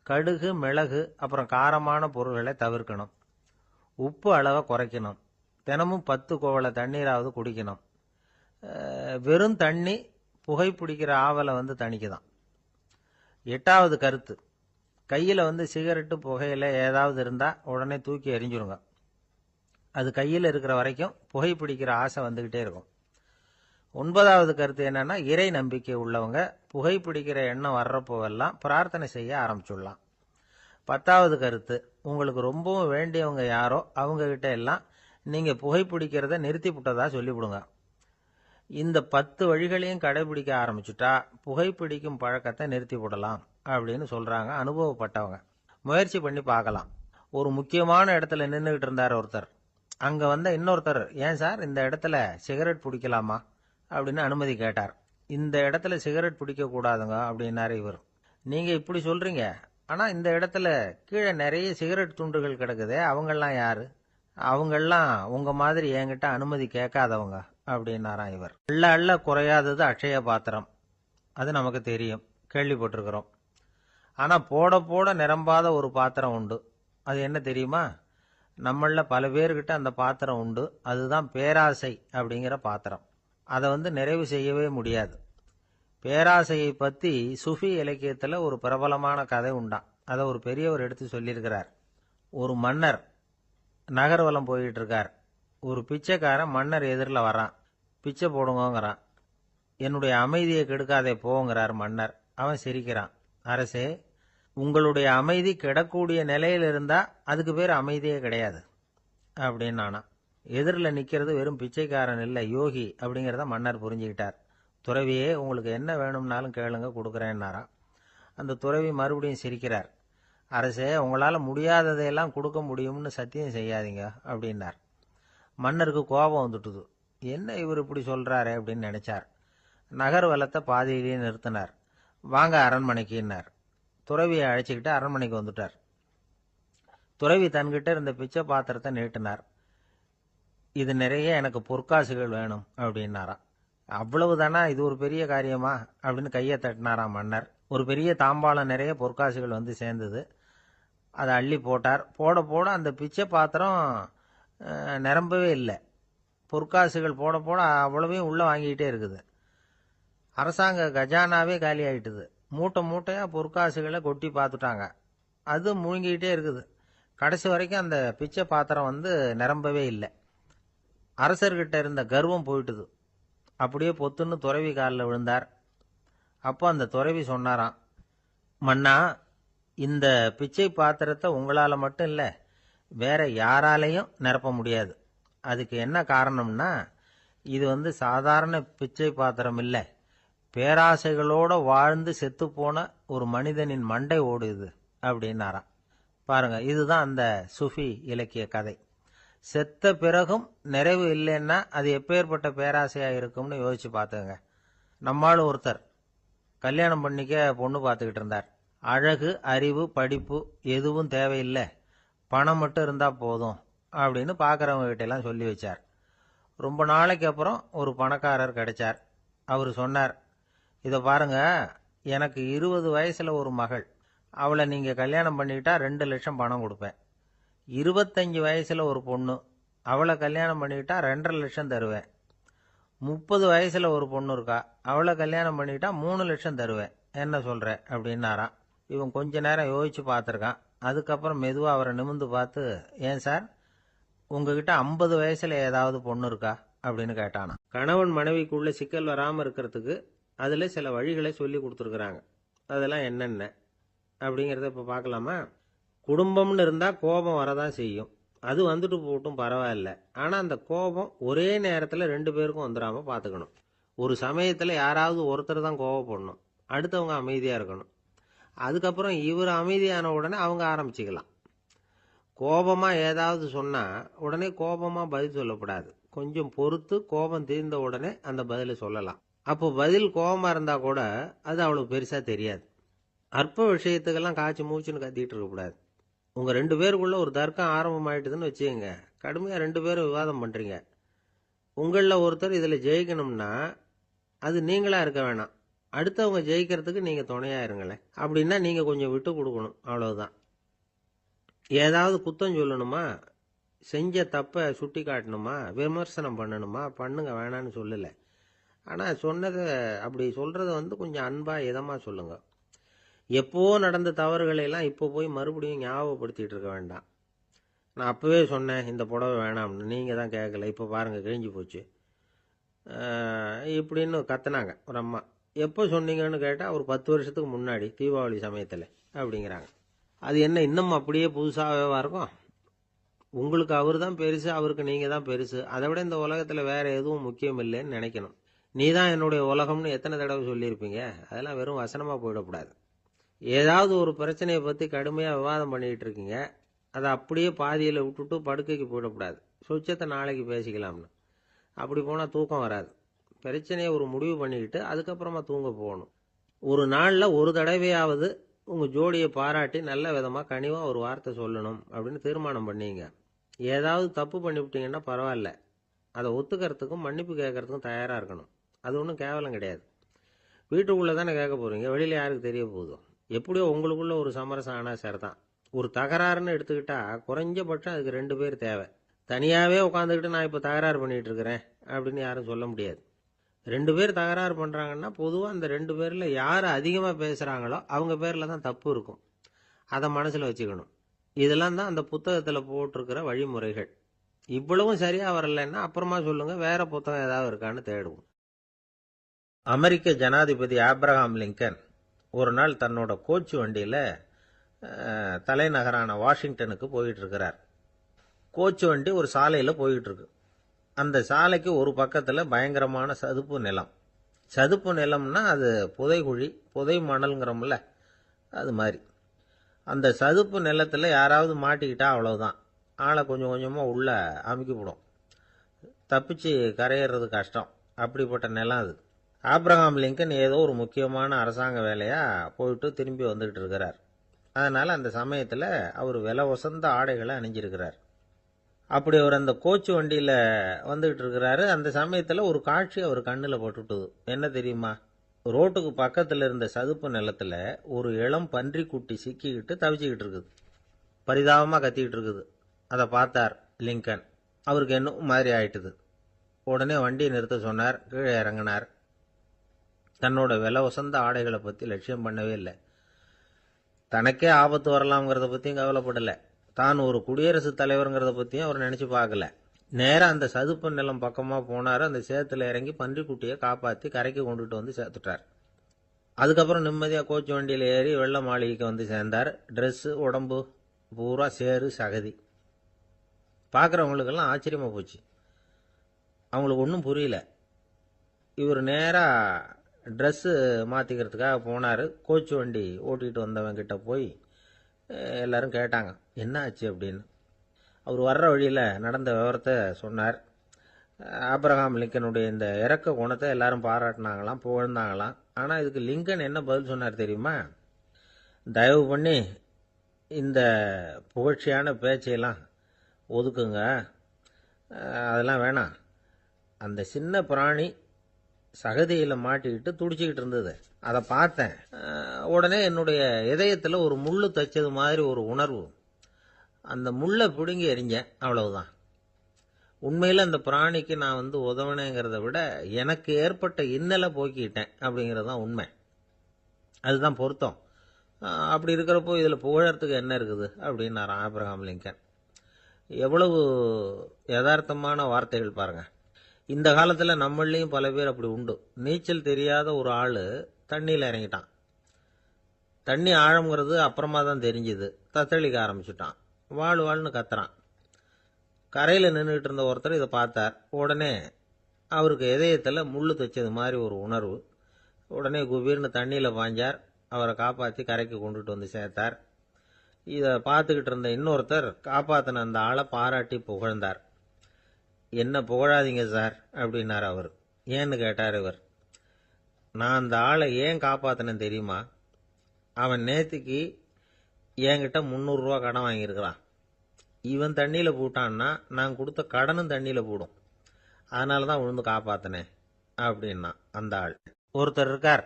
[SPEAKER 1] கடுகு, மிளகு, அப்புறம் காரமான பொருள்களை தவிர்க்கணும். உப்பு அளவை குறைக்கணும். தினமும் 10 குவளை தண்ணீராவது குடிக்கணும். வெறும் தண்ணி புகைப்பிடிக்கிற ஆவலை தணிக்குதான். எட்டாவது கருத்து, கையில் சிகரெட்டு, புகையில ஏதாவது இருந்தால் உடனே தூக்கி எறிஞ்சிருங்க. அது கையில் இருக்கிற வரைக்கும் புகைப்பிடிக்கிற ஆசை வந்துக்கிட்டே இருக்கும். ஒன்பதாவது கருத்து என்னன்னா, இறை நம்பிக்கை உள்ளவங்க புகைப்பிடிக்கிற எண்ணம் வர்றப்போவெல்லாம் பிரார்த்தனை செய்ய ஆரம்பிச்சுடலாம். 10வது கருத்து, உங்களுக்கு ரொம்பவும் வேண்டியவங்க யாரோ அவங்க கிட்ட எல்லாம் நீங்க புகைப்பிடிக்கிறத நிறுத்தி விட்டதா சொல்லிவிடுங்க. இந்த 10 வழிகளையும் கடைபிடிக்க ஆரம்பிச்சுட்டா புகைப்பிடிக்கும் பழக்கத்தை நிறுத்தி விடலாம் அப்படின்னு சொல்றாங்க அனுபவப்பட்டவங்க. முயற்சி பண்ணி பார்க்கலாம். ஒரு முக்கியமான இடத்துல நின்றுகிட்டு இருந்தார் ஒருத்தர். அங்க இன்னொருத்தர், ஏன் சார் இந்த இடத்துல சிகரெட் பிடிக்கலாமா அப்படின்னு அனுமதி கேட்டார். இந்த இடத்துல சிகரெட் பிடிக்க கூடாதுங்க அப்படின்னாரு இவர். நீங்க இப்படி சொல்றீங்க, ஆனா இந்த இடத்துல கீழே நிறைய சிகரெட் துண்டுகள் கிடக்குதே, அவங்கெல்லாம் யாரு? அவங்கெல்லாம் உங்க மாதிரி என்கிட்ட அனுமதி கேட்காதவங்க அப்படின்னாராம் இவர். அள்ள அள்ள குறையாதது அட்சய பாத்திரம், அது நமக்கு தெரியும், கேள்விப்பட்டிருக்கிறோம். ஆனா போட போட நிரம்பாத ஒரு பாத்திரம் உண்டு. அது என்ன தெரியுமா? நம்மள பல பேர்கிட்ட அந்த பாத்திரம் உண்டு. அதுதான் பேராசை அப்படிங்கிற பாத்திரம். அதை நிறைவு செய்யவே முடியாது. பேராசையை பத்தி சுஃபி இலக்கியத்துல ஒரு பிரபலமான கதை உண்டாம். அதை ஒரு பெரியவர் எடுத்து சொல்லியிருக்கிறார். ஒரு மன்னர் நகர்வலம் போயிட்டு இருக்கார். ஒரு பிச்சைக்காரன் மன்னர் எதிரில் வரான். பிச்சை போடுங்கிறான். என்னுடைய அமைதியை கெடுக்காதே போங்கிறார் மன்னர். அவன் சிரிக்கிறான். அரசே, உங்களுடைய அமைதி கெடக்கூடிய நிலையில் இருந்தா அதுக்கு பேர் அமைதியே கிடையாது அப்படின்னு நானா. எதிரில் நிற்கிறது வெறும் பிச்சைக்காரன் இல்லை, யோகி அப்படிங்கிறத மன்னர் புரிஞ்சுக்கிட்டார். துறவியே, உங்களுக்கு என்ன வேணும்னாலும் கேளுங்க, கொடுக்குறேன்னாராம். அந்த துறவி மறுபடியும் சிரிக்கிறார். அரசே, உங்களால் முடியாததையெல்லாம் கொடுக்க முடியும்னு சத்தியம் செய்யாதீங்க அப்படின்னார். மன்னருக்கு கோபம் வந்துட்டுது. என்ன இவர் இப்படி சொல்றாரு அப்படின்னு நினைச்சார். நகர்வலத்தை பாதியிலேயே நிறுத்தினார். வாங்க அரண்மனைக்குன்னார். துறவியை அழைச்சிக்கிட்டு அரண்மனைக்கு வந்துட்டார். துறவி தன்கிட்ட இருந்த பிச்சை பாத்திரத்தை நீட்டினார். இது நிறைய எனக்கு பொற்காசுகள் வேணும் அப்படின்னாராம். அவ்வளவுதானா, இது ஒரு பெரிய காரியமா அப்படின்னு கையை தட்டினாராம் மன்னர். ஒரு பெரிய தாம்பாளம் நிறைய பொற்காசுகள் சேர்ந்தது. அதை அள்ளி போட்டார். போட போட அந்த பிச்சை பாத்திரம் நிரம்பவே இல்லை. பொற்காசுகள் போட போட அவ்வளவையும் உள்ள வாங்கிக்கிட்டே இருக்குது. அரசாங்க கஜானாவே காலி ஆயிட்டுது. மூட்டை மூட்டையா பொற்காசுகளை கொட்டி பார்த்துட்டாங்க. அது முழுங்கிக்கிட்டே இருக்குது. கடைசி வரைக்கும் அந்த பிச்சை பாத்திரம் நிரம்பவே இல்லை. அரசர்கிட்ட இருந்த கர்வம் போயிட்டுது. அப்படியே பொத்துன்னு துறவி காலில் விழுந்தார். அப்போ அந்த துறவி சொன்னாராம், மன்னா, இந்த பிச்சை பாத்திரத்தை உங்களால மட்டும் இல்லை, வேற யாராலையும் நிரப்ப முடியாது. அதுக்கு என்ன காரணம்னா, இது சாதாரண பிச்சை பாத்திரம் இல்லை, பேராசைகளோட வாழ்ந்து செத்துப்போன ஒரு மனிதனின் மண்டை ஓடுது அப்படின்னாராம். பாருங்க, இதுதான் அந்த சுஃபி இலக்கிய கதை. செத்த பிறகும் நிறைவு இல்லைன்னா அது எப்பேற்பட்ட பேராசையா இருக்கும்னு யோசிச்சு பார்த்துங்க. நம்மால் ஒருத்தர் கல்யாணம் பண்ணிக்க பொண்ணு பார்த்துக்கிட்டு இருந்தார். அழகு, அறிவு, படிப்பு எதுவும் தேவையில்லை, பணம் மட்டும் இருந்தா போதும் அப்படின்னு பார்க்குறவங்க கிட்ட எல்லாம் சொல்லி வச்சார். ரொம்ப நாளைக்கு அப்புறம் ஒரு பணக்காரர் கிடைச்சார். அவர் சொன்னார், இதை பாருங்க, எனக்கு 20 வயசுல ஒரு மகள், அவளை நீங்க கல்யாணம் பண்ணிக்கிட்டா 2 லட்சம் பணம் கொடுப்பேன். 25 வயசுல ஒரு பொண்ணு, அவளை கல்யாணம் பண்ணிக்கிட்டா 2.5 லட்சம் தருவேன். 30 வயசுல ஒரு பொண்ணு இருக்கா, அவளை கல்யாணம் பண்ணிக்கிட்டா 3 லட்சம் தருவேன். என்ன சொல்ற அப்படின்னாராம். இவன் கொஞ்ச நேரம் யோசிச்சு பார்த்துருக்கான். அதுக்கப்புறம் மெதுவா அவரை நிமிர்ந்து பார்த்து, ஏன் சார், உங்ககிட்ட 50 வயசுல ஏதாவது பொண்ணு இருக்கா அப்படின்னு கேட்டானா. கணவன் மனைவிக்குள்ள சிக்கல் வராம இருக்கிறதுக்கு அதுல சில வழிகளை சொல்லி கொடுத்துருக்குறாங்க. அதெல்லாம் என்னென்ன அப்படிங்கிறத இப்ப பார்க்கலாமா? குடும்பம்னு இருந்தா கோபம் வரதான் செய்யும். அது வந்துட்டு போட்டும் பரவாயில்ல. ஆனா அந்த கோபம் ஒரே நேரத்துல 2 பேருக்கும் வந்துடாம பாத்துக்கணும். ஒரு சமயத்துல யாராவது ஒருத்தர் தான் கோபப்படணும், அடுத்தவங்க அமைதியா இருக்கணும். அதுக்கப்புறம் இவர் அமைதியான உடனே அவங்க ஆரம்பிச்சுக்கலாம். கோபமா ஏதாவது சொன்னா உடனே கோபமா பதில் சொல்லக்கூடாது. கொஞ்சம் பொறுத்து கோபம் தீர்ந்த உடனே அந்த பதிலை சொல்லலாம். அப்போ பதில் கோபமா இருந்தா கூட அது அவளுக்கு பெருசா தெரியாது. அற்ப விஷயத்துக்கெல்லாம் காய்ச்சி மூச்சுன்னு கத்திட்டு இருக்கக்கூடாது. உங்க 2 பேருக்குள்ள ஒரு தர்க்கம் ஆரம்பம் ஆயிட்டுதுன்னு வச்சுக்கோங்க. கடுமையா 2 பேரும் விவாதம் பண்றீங்க. உங்கள ஒருத்தர் இதுல ஜெயிக்கணும்னா அது நீங்களா இருக்க வேணாம், அடுத்தவங்க ஜெயிக்கிறதுக்கு நீங்க துணையா இருங்களேன். அப்படின்னா நீங்க கொஞ்சம் விட்டு கொடுக்கணும், அவ்வளவுதான். ஏதாவது குத்தம் சொல்லணுமா, செஞ்ச தப்ப சுட்டி காட்டணுமா, விமர்சனம் பண்ணணுமா, பண்ணுங்க, வேணான்னு சொல்லல. ஆனா சொன்னதை அப்படி சொல்றத கொஞ்சம் அன்பா இதமா சொல்லுங்க. எப்போ நடந்த தவறுகளை எல்லாம் இப்போ போய் மறுபடியும் ஞாபகப்படுத்திட்டு இருக்க வேண்டாம். நான் அப்பவே சொன்னேன் இந்த புடவை வேணாம்னு, நீங்க தான் கேட்கல, இப்போ பாருங்க கிழிஞ்சு போச்சு இப்படின்னு கத்துனாங்க ஒரு அம்மா. எப்போ சொன்னீங்கன்னு கேட்டா ஒரு 10 வருஷத்துக்கு முன்னாடி தீபாவளி சமயத்துல அப்படிங்கிறாங்க. அது என்ன இன்னும் அப்படியே புதுசாகவே இருக்கும்? உங்களுக்கு அவர் தான் பெருசு, அவருக்கு நீங்க தான் பெருசு. அதை விட இந்த உலகத்துல வேற எதுவும் முக்கியம் இல்லைன்னு நினைக்கணும். நீ தான் என்னுடைய உலகம்னு எத்தனை தடவை சொல்லியிருப்பீங்க? அதெல்லாம் வெறும் வசனமா போயிடக்கூடாது. ஏதாவது ஒரு பிரச்சனையை பத்தி கடுமையா விவாதம் பண்ணிட்டு இருக்கீங்க, அதை அப்படியே பாதியில விட்டுட்டு படுக்கைக்கு போயிடக்கூடாது. சொச்சத்தை நாளைக்கு பேசிக்கலாம்னு. அப்படி போனா தூக்கம் வராது. பிரச்சனையை ஒரு முடிவு பண்ணிக்கிட்டு அதுக்கப்புறமா தூங்க போகணும். ஒரு நாள்ல ஒரு தடவையாவது உங்க ஜோடியை பாராட்டி நல்ல விதமா கனிவா ஒரு வார்த்தை சொல்லணும் அப்படின்னு தீர்மானம் பண்ணீங்க. ஏதாவது தப்பு பண்ணிவிட்டீங்கன்னா பரவாயில்ல, அதை ஒத்துக்கிறதுக்கும் மன்னிப்பு கேட்கறதுக்கும் தயாரா இருக்கணும். அது ஒன்றும் கேவலம் கிடையாது. வீட்டுக்குள்ள தானே கேட்க போறீங்க, வெளியில யாருக்கு தெரிய போகுதோ? எப்படியோ உங்களுக்குள்ள ஒரு சமரசம் ஆனா சரிதான். ஒரு தகராறுன்னு எடுத்துக்கிட்டா குறைஞ்சபட்சம் அதுக்கு 2 பேர் தேவை. தனியாவே உட்காந்துக்கிட்டு நான் இப்ப தகராறு பண்ணிட்டு இருக்கிறேன் அப்படின்னு யாரும் சொல்ல முடியாது. 2 பேர் தகராறு பண்றாங்கன்னா பொதுவா அந்த 2 பேர்ல யாரு அதிகமா பேசுறாங்களோ அவங்க பேர்ல தான் தப்பு இருக்கும். அதை மனசுல வச்சுக்கணும். இதெல்லாம் தான் அந்த புத்தகத்துல போட்டிருக்கிற வழிமுறைகள். இவ்வளவும் சரியா வரலன்னா அப்புறமா சொல்லுங்க, வேற புத்தகம் ஏதாவது இருக்கான்னு தேடுவோம். அமெரிக்க ஜனாதிபதி ஆப்ரஹாம் லிங்கன் ஒரு நாள் தன்னோட கோச்சு வண்டியில தலைநகரான வாஷிங்டனுக்கு போயிட்டு இருக்கிறார். கோச்சு வண்டி ஒரு சாலையில போயிட்டு இருக்கு. அந்த சாலைக்கு ஒரு பக்கத்துல பயங்கரமான சதுப்பு நிலம். சதுப்பு நிலம்னா அது புதைகுழி, புதை மணல்ங்கிறோம்ல, அது மாதிரி. அந்த சதுப்பு நிலத்துல யாராவது மாட்டிக்கிட்டா அவ்வளவுதான், ஆளை கொஞ்சம் கொஞ்சமா உள்ள அமுக்கிவிடும். தப்பிச்சு கரையேறது கஷ்டம். அப்படிப்பட்ட நிலம் அது. ஆப்ரஹாம் லிங்கன் ஏதோ ஒரு முக்கியமான அரசாங்க வேலையா போயிட்டு திரும்பி வந்துகிட்டு இருக்கிறார். அதனால அந்த சமயத்துல அவர் விலை உசந்த ஆடைகளை அணிஞ்சிருக்கிறார். அப்படி அவர் அந்த கோச்சு வண்டியில வந்துகிட்டு இருக்கிறாரு. அந்த சமயத்துல ஒரு காட்சி அவர் கண்ணுல பட்டுட்டுது. என்ன தெரியுமா? ரோட்டுக்கு பக்கத்துல இருந்த சதுப்பு நிலத்துல ஒரு இளம் பன்றி குட்டி சிக்கிக்கிட்டு தவிச்சுக்கிட்டு இருக்குது. பரிதாபமா கத்திக்கிட்டு இருக்குது. அதை பார்த்தார் லிங்கன். அவருக்கு என்ன மாதிரி ஆயிட்டுது. உடனே வண்டியை நிறுத்த சொன்னார். கீழே இறங்கினார். தன்னோட விலை உசந்த ஆடைகளை பத்தி லட்சியம் பண்ணவே இல்லை. தனக்கே ஆபத்து வரலாம்ங்கிறத பத்தியும் கவலைப்படல. தான் ஒரு குடியரசுத் தலைவருங்கிறத பத்தியும் அவர் நினைச்சு பார்க்கல. நேரா அந்த சதுப்பு நிலம் பக்கமா போனாரு. அந்த சேத்துல இறங்கி பன்றிக்குட்டியை காப்பாத்தி கரைக்கு கொண்டுட்டு வந்து சேர்த்துட்டார். அதுக்கப்புறம் நிம்மதியா கோச்சு வண்டியில ஏறி வெள்ள மாளிகைக்கு வந்து சேர்ந்தார். ட்ரெஸ், உடம்பு பூரா சேறு சகதி. பாக்குறவங்களுக்கெல்லாம் ஆச்சரியமா போச்சு. அவங்களுக்கு ஒன்றும் புரியல. இவர் நேரா ட்ரெஸ் மாத்திக்கிறதுக்காக போனாரு. கோச்சு வண்டி ஓட்டிட்டு வந்தவன் கிட்ட போய் எல்லாரும் கேட்டாங்க என்ன ஆச்சு அப்படின்னு. அவர் வர்ற வழியில நடந்த விவரத்தை சொன்னார். ஆப்ரஹாம் லிங்கனுடைய இந்த இறக்க குணத்தை எல்லாரும் பாராட்டினாங்களாம், புகழ்ந்தாங்களாம். ஆனா இதுக்கு லிங்கன் என்ன பதில் சொன்னார் தெரியுமா? தயவு பண்ணி இந்த புகழ்ச்சியான பேச்சையெல்லாம் ஒதுக்குங்க, அதெல்லாம் வேணாம். அந்த சின்ன பிராணி சகதியில் மாட்டிக்கிட்டு துடிச்சிக்கிட்டு இருந்தது. அதை பார்த்தேன். உடனே என்னுடைய இதயத்தில் ஒரு முள்ளு தைச்சது மாதிரி ஒரு உணர்வு. அந்த முள்ளை பிடுங்கி எறிஞ்சேன், அவ்வளவுதான். உண்மையில் அந்த பிராணிக்கு நான் உதவினேங்கிறத விட எனக்கு ஏற்பட்ட இன்னலை போக்கிட்டேன் அப்படிங்கிறது தான் உண்மை. அதுதான் பொருத்தம். அப்படி இருக்கிறப்போ இதில் புகழறதுக்கு என்ன இருக்குது அப்படின்னாரு ஆபிரகாம் லிங்கன். எவ்வளவு யதார்த்தமான வார்த்தைகள் பாருங்க. இந்த காலத்தில் நம்மளையும் பல பேர் அப்படி உண்டு. நீச்சல் தெரியாத ஒரு ஆள் தண்ணியில் இறங்கிட்டான். தண்ணி ஆழம்ங்கிறது அப்புறமா தான் தெரிஞ்சுது. தத்தளிக்க ஆரம்பிச்சுட்டான். வாழ்னு கத்துறான். கரையில் நின்றுட்டு இருந்த ஒருத்தர் இதை பார்த்தார். உடனே அவருக்கு இதயத்தில் முள்ளு தைச்சது மாதிரி ஒரு உணர்வு. உடனே குபீர்னு தண்ணியில் பாய்ஞ்சார். அவரை காப்பாற்றி கரைக்கு கொண்டுட்டு வந்து சேர்த்தார். இதை பார்த்துக்கிட்டு இருந்த இன்னொருத்தர் காப்பாற்றின அந்த ஆளை பாராட்டி புகழ்ந்தார். என்ன புகழாதீங்க சார் அப்படின்னார் அவர். ஏன்னு கேட்டார் இவர். நான் அந்த ஆளை ஏன் காப்பாற்றினேன் தெரியுமா? அவன் நேற்றுக்கு என்கிட்ட 300 ரூபா கடன் வாங்கியிருக்கிறான். இவன் தண்ணியில் போட்டான்னா நான் கொடுத்த கடனும் தண்ணியில் போடும். அதனால தான் விழுந்து காப்பாற்றினேன் அப்படின்னா அந்த ஆள். ஒருத்தர் இருக்கார்,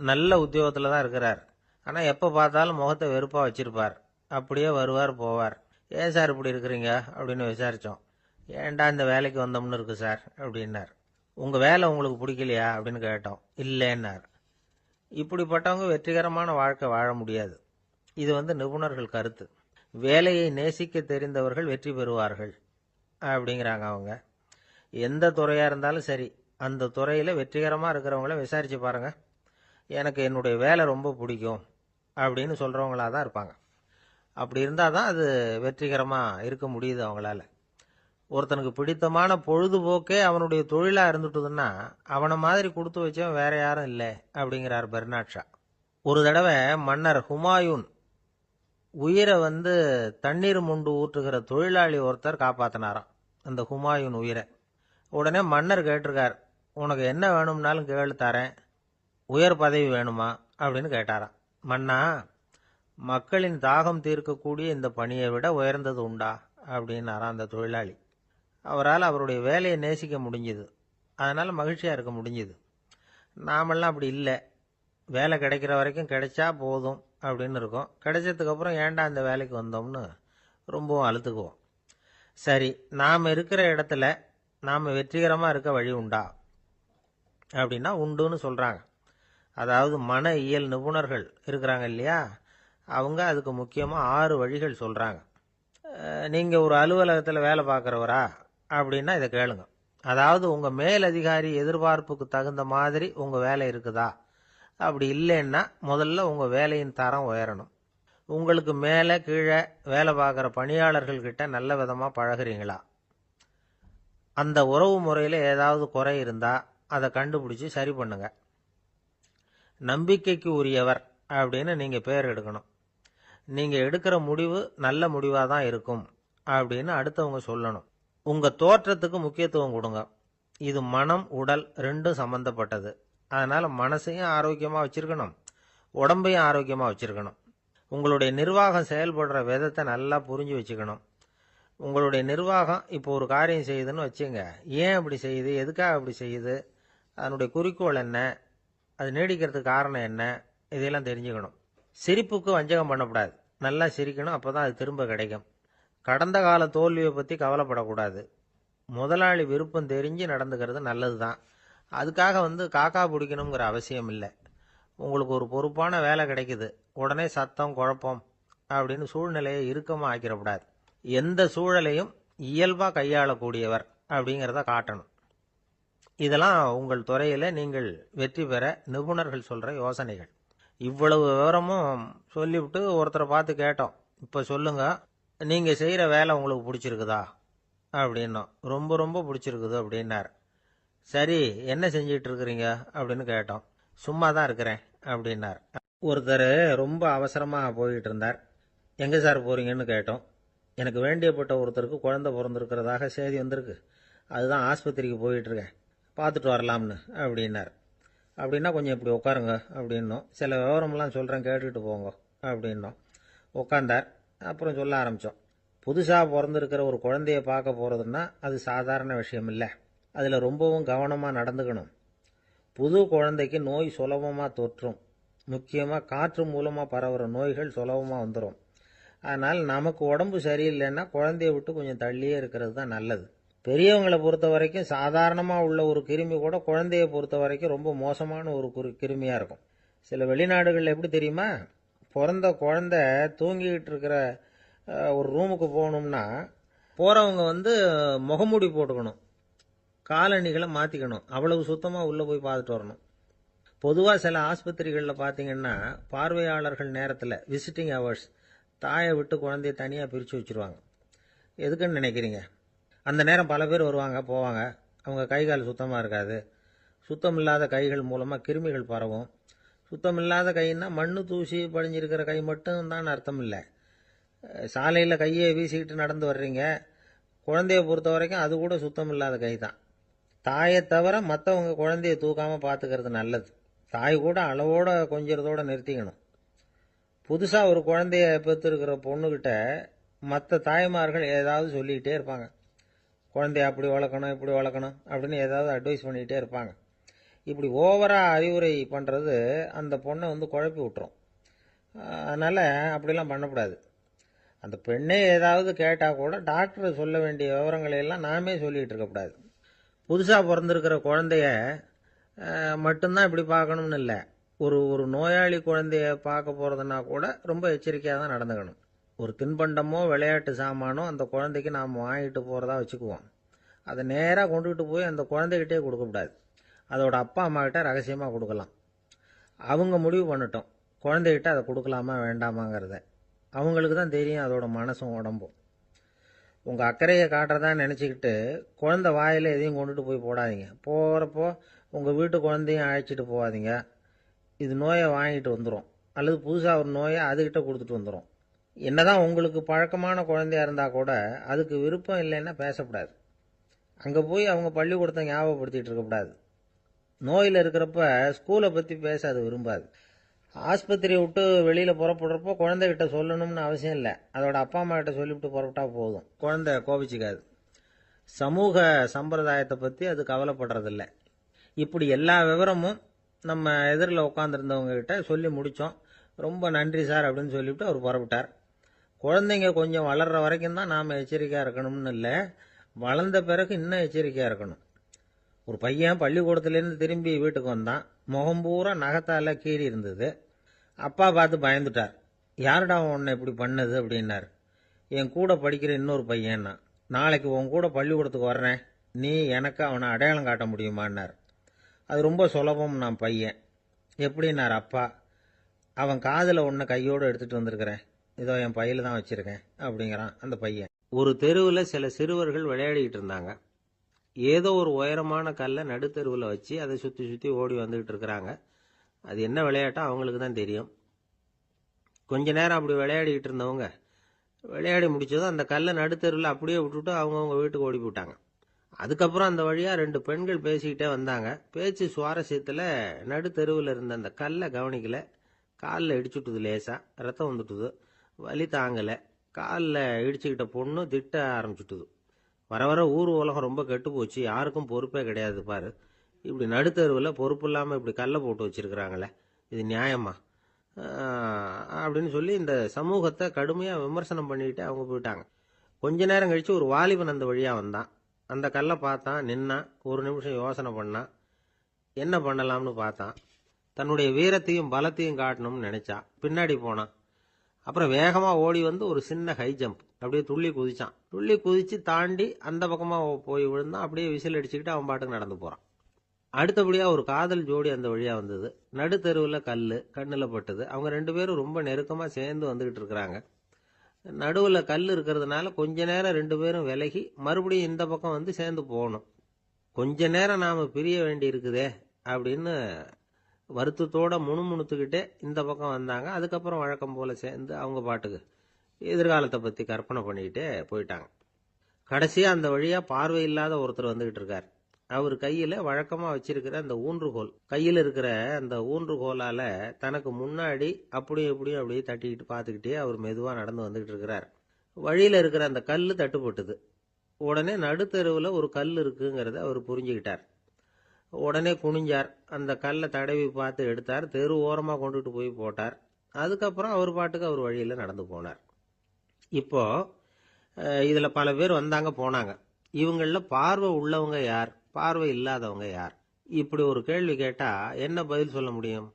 [SPEAKER 1] நல்ல உத்தியோகத்தில் தான் இருக்கிறார். ஆனால் எப்போ பார்த்தாலும் முகத்தை வெறுப்பாக வச்சிருப்பார். அப்படியே வருவார் போவார். ஏன் சார் இப்படி இருக்கிறீங்க அப்படின்னு விசாரித்தோம். ஏன்டா இந்த வேலைக்கு வந்தோம்னு இருக்கு சார் அப்படின்னார். உங்கள் வேலை உங்களுக்கு பிடிக்கலையா அப்படின்னு கேட்டோம். இல்லைன்னார். இப்படிப்பட்டவங்க வெற்றிகரமான வாழ்க்கை வாழ முடியாது. இது நிபுணர்கள் கருத்து. வேலையை நேசிக்க தெரிந்தவர்கள் வெற்றி பெறுவார்கள் அப்படிங்கிறாங்க அவங்க. எந்த துறையாக இருந்தாலும் சரி, அந்த துறையில் வெற்றிகரமாக இருக்கிறவங்கள விசாரித்து பாருங்க. எனக்கு என்னுடைய வேலை ரொம்ப பிடிக்கும் அப்படின்னு சொல்கிறவங்களா தான் இருப்பாங்க. அப்படி இருந்தால் தான் அது வெற்றிகரமாக இருக்க முடியுது அவங்களால. ஒருத்தனுக்கு பிடித்தமான பொழுதுபோக்கே அவனுடைய தொழிலாக இருந்துட்டுதுன்னா அவனை மாதிரி கொடுத்து வச்சவன் வேற யாரும் இல்லை அப்படிங்கிறார் பெர்னாட் ஷா. ஒரு தடவை மன்னர் ஹுமாயூன் உயிரை தண்ணீர் முண்டு ஊற்றுகிற தொழிலாளி ஒருத்தர் காப்பாற்றினாராம் அந்த ஹுமாயூன் உயிரை. உடனே மன்னர் கேட்டிருக்கார், உனக்கு என்ன வேணும்னாலும் கேளு தரேன், உயர் பதவி வேணுமா அப்படின்னு கேட்டாராம். மன்னா, மக்களின் தாகம் தீர்க்கக்கூடிய இந்த பணியை விட உயர்ந்தது உண்டா அப்படின்னாராம் அந்த தொழிலாளி. அவரால் அவருடைய வேலையை நேசிக்க முடிஞ்சுது. அதனால் மகிழ்ச்சியாக இருக்க முடிஞ்சுது. நாமெல்லாம் அப்படி இல்லை. வேலை கிடைக்கிற வரைக்கும் கிடைச்சா போதும் அப்படின்னு இருக்கோம். கிடைச்சதுக்கப்புறம் ஏன்டா இந்த வேலைக்கு வந்தோம்னு ரொம்பவும் அழுத்துக்குவோம். சரி, நாம் இருக்கிற இடத்துல நாம் வெற்றிகரமாக இருக்க வழி உண்டா அப்படின்னா உண்டுன்னு சொல்கிறாங்க. அதாவது மன இயல் நிபுணர்கள் இருக்கிறாங்க இல்லையா, அவங்க அதுக்கு முக்கியமாக 6 வழிகள் சொல்கிறாங்க. நீங்கள் ஒரு அலுவலகத்தில் வேலை பார்க்குறவரா அப்படின்னா இதை கேளுங்க. அதாவது உங்கள் மேலதிகாரி எதிர்பார்ப்புக்கு தகுந்த மாதிரி உங்கள் வேலை இருக்குதா? அப்படி இல்லைன்னா முதல்ல உங்கள் வேலையின் தரம் உயரணும். உங்களுக்கு மேலே கீழே வேலை பார்க்குற பணியாளர்கள்கிட்ட நல்ல விதமாக பழகுறீங்களா? அந்த உறவு முறையில் ஏதாவது குறை இருந்தால் அதை கண்டுபிடிச்சி சரி பண்ணுங்க. நம்பிக்கைக்கு உரியவர் அப்படின்னு நீங்கள் பேர் எடுக்கணும். நீங்கள் எடுக்கிற முடிவு நல்ல முடிவாக தான் இருக்கும் அப்படின்னு அடுத்தவங்க சொல்லணும். உங்கள் தோற்றத்துக்கு முக்கியத்துவம் கொடுங்க. இது மனம் உடல் ரெண்டும் சம்மந்தப்பட்டது. அதனால் மனசையும் ஆரோக்கியமாக வச்சுருக்கணும், உடம்பையும் ஆரோக்கியமாக வச்சுருக்கணும். உங்களுடைய நிர்வாகம் செயல்படுற விதத்தை நல்லா புரிஞ்சு வச்சுக்கணும். உங்களுடைய நிர்வாகம் இப்போ ஒரு காரியம் செய்யுதுன்னு வச்சுங்க, ஏன் அப்படி செய்யுது, எதுக்காக அப்படி செய்யுது, அதனுடைய குறிக்கோள் என்ன, அது நீடிக்கிறதுக்கு காரணம் என்ன, இதையெல்லாம் தெரிஞ்சுக்கணும். சிரிப்புக்கு வஞ்சகம் பண்ணக்கூடாது. நல்லா சிரிக்கணும், அப்போ தான் அது திரும்ப கிடைக்கும். கடந்த கால தோல்வியை பற்றி கவலைப்படக்கூடாது. முதலாளி விருப்பம் தெரிஞ்சு நடந்துக்கிறது நல்லது தான். அதுக்காக காக்கா பிடிக்கணுங்கிற அவசியம் இல்லை. உங்களுக்கு ஒரு பொறுப்பான வேலை கிடைக்குது, உடனே சத்தம் குழப்பம் அப்படின்னு சூழ்நிலையை இறுக்கமாக ஆக்கிடக்கூடாது. எந்த சூழலையும் இயல்பாக கையாளக்கூடியவர் அப்படிங்கிறத காட்டணும். இதெல்லாம் உங்கள் துறையில் நீங்கள் வெற்றி பெற நிபுணர்கள் சொல்கிற யோசனைகள். இவ்வளவு விவரமும் சொல்லிவிட்டு ஒருத்தரை பார்த்து கேட்டோம், இப்போ சொல்லுங்க, நீங்கள் செய்கிற வேலை உங்களுக்கு பிடிச்சிருக்குதா அப்படின்னோம். ரொம்ப ரொம்ப பிடிச்சிருக்குது அப்படின்னார். சரி, என்ன செஞ்சிட்டு இருக்கிறீங்க அப்படின்னு கேட்டோம். சும்மா தான் இருக்கிறேன் அப்படின்னார். ஒருத்தர் ரொம்ப அவசரமாக போயிட்டு இருந்தார். எங்கே சார் போகிறீங்கன்னு கேட்டோம். எனக்கு வேண்டியப்பட்ட ஒருத்தருக்கு குழந்தை பிறந்திருக்கிறதாக செய்தி வந்திருக்கு, அதுதான் ஆஸ்பத்திரிக்கு போயிட்டுருக்கேன், பார்த்துட்டு வரலாம்னு அப்படின்னார். அப்படின்னா கொஞ்சம் இப்படி உட்காருங்க அப்படின்னோம். சில விவரமெல்லாம் சொல்கிறேன், கேட்டுக்கிட்டு போங்க அப்படின்னோம். உட்காந்தார். அப்புறம் சொல்ல ஆரம்பித்தோம். புதுசாக பிறந்திருக்கிற ஒரு குழந்தைய பார்க்க போகிறதுன்னா அது சாதாரண விஷயம் இல்லை. அதில் ரொம்பவும் கவனமாக நடந்துக்கணும். புது குழந்தைக்கு நோய் சுலபமாக தொற்றும். முக்கியமாக காற்று மூலமாக பரவுற நோய்கள் சுலபமாக வந்துடும். அதனால் நமக்கு உடம்பு சரியில்லைன்னா குழந்தைய விட்டு கொஞ்சம் தள்ளியே இருக்கிறது தான் நல்லது. பெரியவங்களை பொறுத்த வரைக்கும் சாதாரணமாக உள்ள ஒரு கிருமி கூட குழந்தைய பொறுத்த வரைக்கும் ரொம்ப மோசமான ஒரு கிருமியாக இருக்கும். சில வெளிநாடுகளில் எப்படி தெரியுமா, பிறந்த குழந்தை தூங்கிக்கிட்டு இருக்கிற ஒரு ரூமுக்கு போகணும்னா போகிறவங்க முகமூடி போட்டுக்கணும், காலணிகளை மாற்றிக்கணும், அவ்வளவு சுத்தமாக உள்ளே போய் பார்த்துட்டு வரணும். பொதுவாக சில ஆஸ்பத்திரிகளில் பார்த்தீங்கன்னா பார்வையாளர்கள் நேரத்தில் விசிட்டிங் ஹவர்ஸ் தாயை விட்டு குழந்தைய தனியாக பிரித்து வச்சுருவாங்க. எதுக்குன்னு நினைக்கிறீங்க? அந்த நேரம் பல பேர் வருவாங்க போவாங்க, அவங்க கை கால் சுத்தமாக இருக்காது. சுத்தம் இல்லாத கைகள் மூலமாக கிருமிகள் பரவும். சுத்தம் இல்லாத கைன்னா மண்ணு தூசி படிஞ்சிருக்கிற கை மட்டும் தான் அர்த்தம் இல்லை. சாலையில் கையை வீசிக்கிட்டு நடந்து வர்றீங்க, குழந்தைய பொறுத்த வரைக்கும் அது கூட சுத்தம் இல்லாத கை தான். தாயை தவிர மற்றவங்க குழந்தைய தூக்காமல் பார்த்துக்கிறது நல்லது. தாய் கூட அளவோட கொஞ்சிறதோடு நிறுத்திக்கணும். புதுசாக ஒரு குழந்தைய பெற்றிருக்கிற பொண்ணுக்கிட்ட மற்ற தாய்மார்கள் ஏதாவது சொல்லிக்கிட்டே இருப்பாங்க. குழந்தைய அப்படி வளர்க்கணும் இப்படி வளர்க்கணும் அப்படின்னு ஏதாவது அட்வைஸ் பண்ணிக்கிட்டே இருப்பாங்க. இப்படி ஓவராக அறிவுரை பண்ணுறது அந்த பொண்ணை குழப்பி விட்டுரும். அதனால் அப்படிலாம் பண்ணக்கூடாது. அந்த பெண்ணே ஏதாவது கேட்டால் கூட டாக்டர் சொல்ல வேண்டிய விவரங்களை எல்லாம் நாமே சொல்லிகிட்டு இருக்கக்கூடாது. புதுசாக பிறந்திருக்கிற குழந்தைய மட்டும்தான் இப்படி பார்க்கணும்னு இல்லை. ஒரு நோயாளி குழந்தைய பார்க்க போகிறதுனா கூட ரொம்ப எச்சரிக்கையாக தான் நடந்துக்கணும். ஒரு தின்பண்டமோ விளையாட்டு சாமானோ அந்த குழந்தைக்கு நாம் வாங்கிட்டு போகிறதா வச்சுக்குவோம். அதை நேராக கொண்டுகிட்டு போய் அந்த குழந்தைகிட்டே கொடுக்கக்கூடாது. அதோட அப்பா அம்மாக்கிட்ட ரகசியமாக கொடுக்கலாம். அவங்க முடிவு பண்ணட்டும் குழந்தைகிட்ட அதை கொடுக்கலாமா வேண்டாமாங்கிறத. அவங்களுக்கு தான் தெரியும் அதோட மனசும் உடம்பும். உங்கள் அக்கறையை காட்டுறதா நினச்சிக்கிட்டு குழந்தை வாயில் எதையும் கொண்டுட்டு போய் போடாதீங்க. போகிறப்போ உங்கள் வீட்டு குழந்தையும் அழைச்சிட்டு போகாதீங்க. இது நோயை வாங்கிட்டு வந்துடும், அல்லது புதுசாக ஒரு நோயை அதுக்கிட்ட கொடுத்துட்டு வந்துடும். என்னதான் உங்களுக்கு பழக்கமான குழந்தையா இருந்தால் கூட அதுக்கு விருப்பம் இல்லைன்னா பேசக்கூடாது. அங்கே போய் அவங்க பள்ளிக்கூடத்தை ஞாபகப்படுத்திகிட்டு இருக்கக்கூடாது. நோயில் இருக்கிறப்ப ஸ்கூலை பற்றி பேச அது விரும்பாது. ஆஸ்பத்திரியை விட்டு வெளியில் புறப்படுறப்போ குழந்தைகிட்ட சொல்லணும்னு அவசியம் இல்லை. அதோட அப்பா அம்மா கிட்ட சொல்லிவிட்டு புறப்பட்டா போதும். குழந்தை கோபிச்சிக்காது. சமூக சம்பிரதாயத்தை பற்றி அது கவலைப்படுறதில்லை. இப்படி எல்லா விவரமும் நம்ம எதிரில் உட்காந்துருந்தவங்க கிட்ட சொல்லி முடித்தோம். ரொம்ப நன்றி சார் அப்படின்னு சொல்லிவிட்டு அவர் புறப்பட்டார். குழந்தைங்க கொஞ்சம் வளர்கிற வரைக்கும் தான் நாம் எச்சரிக்கையாக இருக்கணும்னு இல்லை, வளர்ந்த பிறகு இன்னும் எச்சரிக்கையாக இருக்கணும். ஒரு பையன் பள்ளிக்கூடத்துலேருந்து திரும்பி வீட்டுக்கு வந்தான். முகம் பூரா நகத்தால் கீறி இருந்தது. அப்பா பார்த்து பயந்துட்டார். யாருடா உன்னை இப்படி பண்ணது அப்படின்னார். என் கூட படிக்கிற இன்னொரு பையன்னா. நாளைக்கு உன் கூட பள்ளிக்கூடத்துக்கு வர்றேன், நீ எனக்கு அவனை அடையாளம் காட்ட முடியுமான்னார். அது ரொம்ப சுலபம் நான் பையன். எப்படின்னார் அப்பா. அவன் காதில் ஒன்று கையோடு எடுத்துகிட்டு வந்திருக்கிறேன், இதோ என் பையில தான் வச்சுருக்கேன் அப்படிங்கிறான் அந்த பையன். ஒரு தெருவில் சில சிறுவர்கள் விளையாடிக்கிட்டு இருந்தாங்க. ஏதோ ஒரு உயரமான கல்லை நடுத்தெருவில் வச்சு அதை சுற்றி சுற்றி ஓடி வந்துக்கிட்டு இருக்கிறாங்க. அது என்ன விளையாட்டோ அவங்களுக்கு தான் தெரியும். கொஞ்ச நேரம் அப்படி விளையாடிக்கிட்டு இருந்தவங்க விளையாடி முடிச்சதும் அந்த கல்லை நடுத்தெருவில் அப்படியே விட்டுட்டு அவங்கவுங்க வீட்டுக்கு ஓடி போட்டாங்க. அதுக்கப்புறம் அந்த வழியாக 2 பெண்கள் பேசிக்கிட்டே வந்தாங்க. பேச்சு சுவாரஸ்யத்தில் நடுத்தெருவில் இருந்த அந்த கல்லை கவனிக்கலை. காலில் இடிச்சுட்டுது, லேசாக ரத்தம் வந்துட்டுது, வலி தாங்கலை. காலில் இடிச்சுக்கிட்ட பொண்ணு திட்ட ஆரம்பிச்சுட்டுது. வர வர ஊர் உலகம் ரொம்ப கெட்டு போச்சு, யாருக்கும் பொறுப்பே கிடையாது பாரு, இப்படி நடுத்தருவில் பொறுப்பு இல்லாமல் இப்படி கல்லை போட்டு வச்சிருக்கிறாங்களே, இது நியாயமா அப்படின்னு சொல்லி இந்த சமூகத்தை கடுமையாக விமர்சனம் பண்ணிக்கிட்டு அவங்க போயிட்டாங்க. கொஞ்ச நேரம் கழித்து ஒரு வாலிபன் அந்த வழியாக வந்தான். அந்த கல்லை பார்த்தான், நின்னான், ஒரு நிமிஷம் யோசனை பண்ணான், என்ன பண்ணலாம்னு பார்த்தான். தன்னுடைய வீரத்தையும் பலத்தையும் காட்டணும்னு நினைச்சான். பின்னாடி போனான். அப்புறம் வேகமாக ஓடி வந்து ஒரு சின்ன ஹை ஜம்ப் அப்படியே துள்ளி குதிச்சான். துள்ளி குதிச்சு தாண்டி அந்த பக்கமாக போய் விழுந்தான். அப்படியே விசில் அடிச்சுக்கிட்டு அவன் பாட்டுக்கு நடந்து போகிறான். அடுத்தபடியாக ஒரு காதல் ஜோடி அந்த வழியாக வந்தது. நடுத்தெருவில் கல் கண்ணில் பட்டது. அவங்க 2 பேரும் ரொம்ப நெருக்கமாக சேர்ந்து வந்துக்கிட்டு இருக்கிறாங்க. நடுவில் கல் இருக்கிறதுனால கொஞ்ச நேரம் 2 பேரும் விலகி மறுபடியும் இந்த பக்கம் வந்து சேர்ந்து போகணும். கொஞ்ச நேரம் நாம் பிரிய வேண்டி இருக்குதே அப்படின்னு வருத்தத்தோட முணுமுணுத்துக்கிட்டே இந்த பக்கம் வந்தாங்க. அதுக்கப்புறம் வழக்கம் போல் சேர்ந்து அவங்க பாட்டுக்கு எதிர்காலத்தை பற்றி கற்பனை பண்ணிக்கிட்டே போயிட்டாங்க. கடைசியாக அந்த வழியாக பார்வை இல்லாத ஒருத்தர் வந்துக்கிட்டு இருக்கார். அவர் கையில் வழக்கமாக வச்சிருக்கிற அந்த ஊன்றுகோல், கையில் இருக்கிற அந்த ஊன்றுகோலால் தனக்கு முன்னாடி அப்படியும் எப்படியும் அப்படியே தட்டிக்கிட்டு பார்த்துக்கிட்டே அவர் மெதுவாக நடந்து வந்துக்கிட்டு இருக்கிறார். வழியில் இருக்கிற அந்த கல் தட்டுப்பட்டுது. உடனே நடுத்தெருவில் ஒரு கல் இருக்குங்கிறத அவர் புரிஞ்சுக்கிட்டார். உடனே குனிஞ்சார், அந்த கல்லை தடவி பார்த்து எடுத்தார், தெரு ஓரமாக கொண்டுட்டு போய் போட்டார். அதுக்கப்புறம் அவர் பாட்டுக்கு அவர் வழியில் நடந்து போனார். இப்போ இதில் பல பேர் வந்தாங்க போனாங்க. இவங்களில் பார்வை உள்ளவங்க யார், பார்வை இல்லாதவங்க யார்? இப்படி ஒரு கேள்வி கேட்டால் என்ன பதில் சொல்ல முடியும்?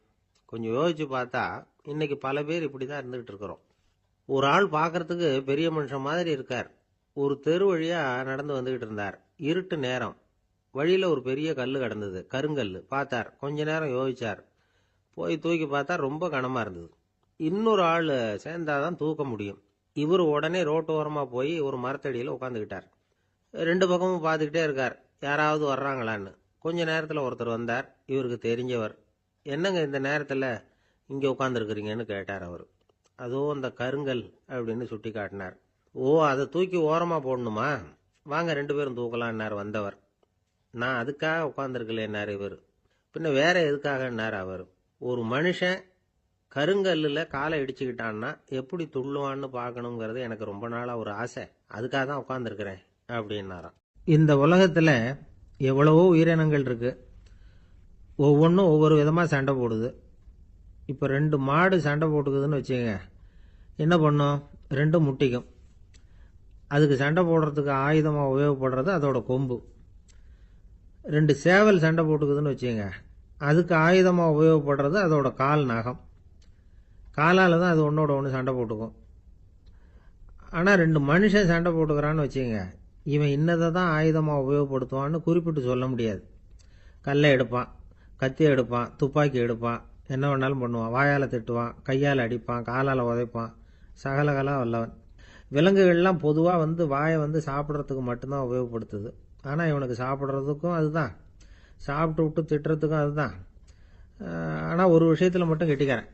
[SPEAKER 1] கொஞ்சம் யோசிச்சு பார்த்தா இன்னைக்கு பல பேர் இப்படி தான் இருந்துகிட்டு இருக்கிறோம். ஒரு ஆள் பார்க்கறதுக்கு பெரிய மனுஷன் மாதிரி இருக்கார். ஒரு தெரு வழியாக நடந்து வந்துகிட்டு இருந்தார். இருட்டு நேரம். வழியில் ஒரு பெரிய கல் கிடந்தது, கருங்கல். பார்த்தார், கொஞ்ச நேரம் யோசிச்சார். போய் தூக்கி பார்த்தா ரொம்ப கனமாக இருந்தது. இன்னொரு ஆள் சேர்ந்தாதான் தூக்க முடியும். இவர் உடனே ரோட்டு ஓரமாக போய் ஒரு மரத்தடியில் உட்காந்துக்கிட்டார். ரெண்டு பக்கமும் பார்த்துக்கிட்டே இருக்கார், யாராவது வர்றாங்களான்னு. கொஞ்ச நேரத்தில் ஒருத்தர் வந்தார், இவருக்கு தெரிஞ்சவர். என்னங்க இந்த நேரத்தில் இங்கே உட்காந்துருக்குறீங்கன்னு கேட்டார் அவர். அதோ அந்த கருங்கல் அப்படின்னு சுட்டி காட்டினார். ஓ, அதை தூக்கி ஓரமாக போடணுமா? வாங்க ரெண்டு பேரும் தூக்கலான்னார் வந்தவர். நான் அதுக்காக உட்காந்துருக்கலேன்னார் இவர். பின்ன வேற எதுக்காகன்னார் அவர். ஒரு மனுஷன் கருங்கல்லில் காலை இடிச்சுக்கிட்டான்னா எப்படி துள்ளுவான்னு பார்க்கணுங்கிறது எனக்கு ரொம்ப நாளாக ஒரு ஆசை. அதுக்காக தான் உட்காந்துருக்கிறேன் அப்படின்னாராம். இந்த உலகத்தில் எவ்வளவோ உயிரினங்கள் இருக்கு. ஒவ்வொன்றும் ஒவ்வொரு விதமாக சண்டை போடுது. இப்போ ரெண்டு மாடு சண்டை போட்டுக்குதுன்னு வச்சுக்கோங்க, என்ன பண்ணும்? ரெண்டும் முட்டிக்கும். அதுக்கு சண்டை போடுறதுக்கு ஆயுதமாக உபயோகப்படுறது அதோட கொம்பு. ரெண்டு சேவல் சண்டை போட்டுக்குதுன்னு வச்சுக்கோங்க, அதுக்கு ஆயுதமாக உபயோகப்படுறது அதோட கால் நகம். காலால் தான் அது ஒன்றோட ஒன்று சண்டை போட்டுக்கும். ஆனால் ரெண்டு மனுஷன் சண்டை போட்டுக்கிறான்னு வச்சுக்கோங்க, இவன் இன்னதை தான் ஆயுதமாக உபயோகப்படுத்துவான்னு குறிப்பிட்டு சொல்ல முடியாது. கல்லை எடுப்பான், கத்தி எடுப்பான், துப்பாக்கி எடுப்பான், என்ன வேணாலும் பண்ணுவான். வாயால் திட்டுவான், கையால் அடிப்பான், காலால் உதைப்பான், சகலகலா வல்லவன். விலங்குகள்லாம் பொதுவாக வாயை சாப்பிட்றதுக்கு மட்டும்தான் உபயோகப்படுத்துது. ஆனால் இவனுக்கு சாப்பிட்றதுக்கும் அதுதான், சாப்பிட்டு விட்டு திட்டுறதுக்கும் அதுதான். ஆனால் ஒரு விஷயத்தில் மட்டும் கெட்டிக்கிறேன்.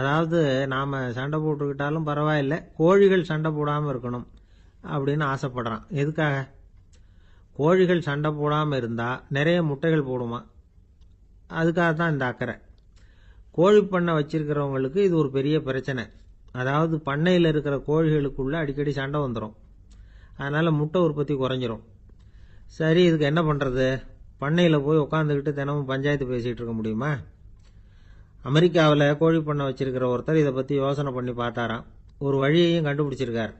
[SPEAKER 1] அதாவது நாம் சண்டை போட்டுக்கிட்டாலும் பரவாயில்லை, கோழிகள் சண்டை போடாமல் இருக்கணும் அப்படின்னு ஆசைப்படுறான். எதுக்காக? கோழிகள் சண்டை போடாமல் இருந்தால் நிறைய முட்டைகள் போடுமா, அதுக்காக தான் இந்த அக்கறை. கோழி பண்ணை வச்சிருக்கிறவங்களுக்கு இது ஒரு பெரிய பிரச்சனை. அதாவது பண்ணையில் இருக்கிற கோழிகளுக்குள்ள அடிக்கடி சண்டை வந்துடும். அதனால் முட்டை உற்பத்தி குறைஞ்சிரும். சரி, இதுக்கு என்ன பண்ணுறது? பண்ணையில் போய் உட்காந்துக்கிட்டு தினமும் பஞ்சாயத்து பேசிகிட்டு இருக்க முடியுமா? அமெரிக்காவில் கோழி பண்ணை வச்சிருக்கிற ஒருத்தர் இதை பற்றி யோசனை பண்ணி பார்த்தாராம். ஒரு வழியையும் கண்டுபிடிச்சிருக்கார்.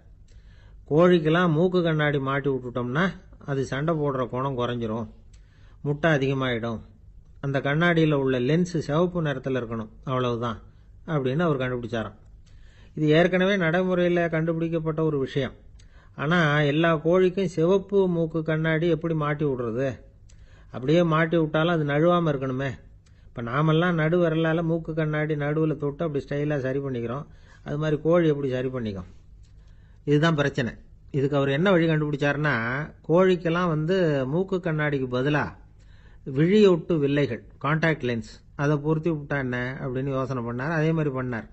[SPEAKER 1] கோழிக்கெல்லாம் மூக்கு கண்ணாடி மாட்டி விட்டுட்டோம்னா அது சண்டை போடுற குணம் குறைஞ்சிரும், முட்டை அதிகமாகிடும். அந்த கண்ணாடியில் உள்ள லென்ஸு சிவப்பு நிறத்தில் இருக்கணும், அவ்வளவுதான் அப்படின்னு அவர் கண்டுபிடிச்சாராம். இது ஏற்கனவே நடைமுறையில் கண்டுபிடிக்கப்பட்ட ஒரு விஷயம். ஆனால் எல்லா கோழிக்கும் சிவப்பு மூக்கு கண்ணாடி எப்படி மாட்டி விடுறது? அப்படியே மாட்டி விட்டாலும் அது நழுவாமல் இருக்கணுமே. இப்போ நாமெல்லாம் நடு விரலால் மூக்கு கண்ணாடி நடுவில் தொட்டு அப்படி ஸ்டைலாக சரி பண்ணிக்கிறோம். அது மாதிரி கோழி எப்படி சரி பண்ணிக்கும்? இதுதான் பிரச்சனை. இதுக்கு அவர் என்ன வழி கண்டுபிடிச்சாருன்னா, கோழிக்கெல்லாம் மூக்கு கண்ணாடிக்கு பதிலாக விழியொட்டு வில்லைகள், கான்டாக்ட் லென்ஸ், அதை பொருத்தி விட்டா என்ன அப்படின்னு யோசனை பண்ணார். அதே மாதிரி பண்ணார்.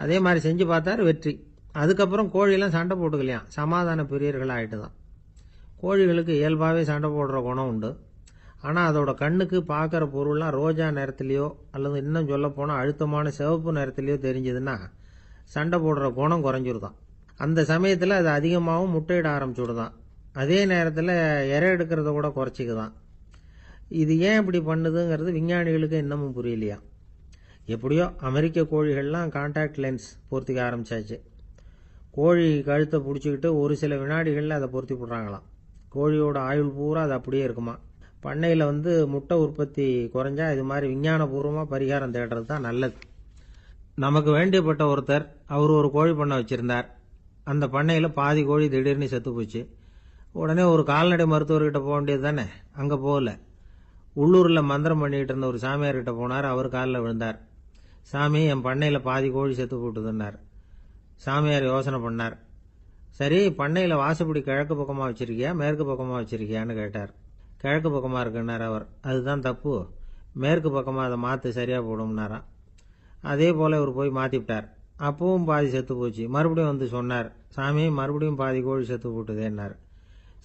[SPEAKER 1] அதே மாதிரி செஞ்சு பார்த்தார், வெற்றி. அதுக்கப்புறம் கோழியெல்லாம் சண்டை போட்டுக்கலையாம், சமாதான பிரியர்கள் ஆகிட்டு தான். கோழிகளுக்கு இயல்பாகவே சண்டை போடுற குணம் உண்டு. ஆனால் அதோட கண்ணுக்கு பார்க்குற பொருள்லாம் ரோஜா நிறத்துலையோ அல்லது இன்னும் சொல்ல போனால் அழுத்தமான சிவப்பு நிறத்துலையோ தெரிஞ்சதுன்னா சண்டை போடுற குணம் குறைஞ்சிருதான். அந்த சமயத்தில் அது அதிகமாகவும் முட்டையிட ஆரம்பிச்சுடுதான். அதே நேரத்தில் இறை எடுக்கிறத கூட குறைச்சிக்குதான். இது ஏன் இப்படி பண்ணுதுங்கிறது விஞ்ஞானிகளுக்கு இன்னமும் புரியலையா. எப்படியோ அமெரிக்க கோழிகள்லாம் கான்டாக்ட் லென்ஸ் பொருத்திக்க ஆரம்பிச்சாச்சு. கோழி கழுத்தை பிடிச்சிக்கிட்டு ஒரு சில வினாடிகளில் அதை பொருத்தி விடுறாங்களாம். கோழியோட ஆயுள் பூரா அது அப்படியே இருக்குமா. பண்ணையில் முட்டை உற்பத்தி குறைஞ்சா இது மாதிரி விஞ்ஞானபூர்வமாக பரிகாரம் தேடுறது தான் நல்லது. நமக்கு வேண்டியப்பட்ட ஒருத்தர், அவர் ஒரு கோழி பண்ணை வச்சுருந்தார். அந்த பண்ணையில் பாதி கோழி திடீர்னு செத்து போச்சு. உடனே ஒரு கால்நடை மருத்துவர்கிட்ட போக வேண்டியது தானே. அங்கே போகல. உள்ளூரில் மந்திரம் பண்ணிக்கிட்டு இருந்த ஒரு சாமியார்கிட்ட போனார். அவர் காலில் விழுந்தார். சாமி, என் பண்ணையில் பாதி கோழி செத்து போட்டுதுன்னார். சாமியார் யோசனை பண்ணார். சரி, பண்ணையில் வாசப்படி கிழக்கு பக்கமாக வச்சிருக்கியா மேற்கு பக்கமாக வச்சிருக்கியான்னு கேட்டார். கிழக்கு பக்கமாக இருக்குன்னார் அவர். அதுதான் தப்பு, மேற்கு பக்கமாக அதை மாற்று சரியாக போடும்னாராம். அதே போல் இவர் போய் மாற்றிவிட்டார். அப்பவும் பாதி செத்து போச்சு. மறுபடியும் சொன்னார், சாமி மறுபடியும் பாதி கோழி செத்து போட்டுதேன்னார்.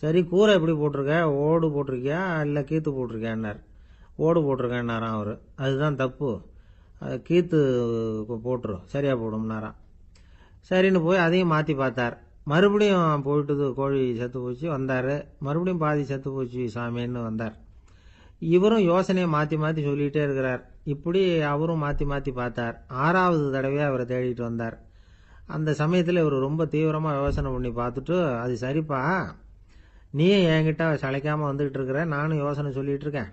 [SPEAKER 1] சரி, கூரை எப்படி போட்டிருக்க, ஓடு போட்டிருக்கியா இல்லை கீத்து போட்டிருக்கியான்னார். ஓடு போட்டிருக்கேன்னாராம் அவர். அதுதான் தப்பு, கீத்து போட்டுரு சரியாக போடும்னாராம். சரின்னு போய் அதையும் மாற்றி பார்த்தார். மறுபடியும் போயிட்டுது, கோழி செத்து போச்சு. வந்தார். மறுபடியும் பாதி செத்து போச்சு சாமின்னு வந்தார். இவரும் யோசனையை மாத்தி மாத்தி சொல்லிட்டே இருக்கிறார். இப்படி அவரும் மாத்தி மாத்தி பார்த்தார். 6வது தடவையா அவரை தேடிட்டு வந்தார். அந்த சமயத்துல இவர் ரொம்ப தீவிரமா யோசனை பண்ணி பார்த்துட்டு, அது சரிப்பா, நீயும் என்கிட்ட சளைக்காம வந்துகிட்டு இருக்கிற, நானும் யோசனை சொல்லிட்டு இருக்கேன்.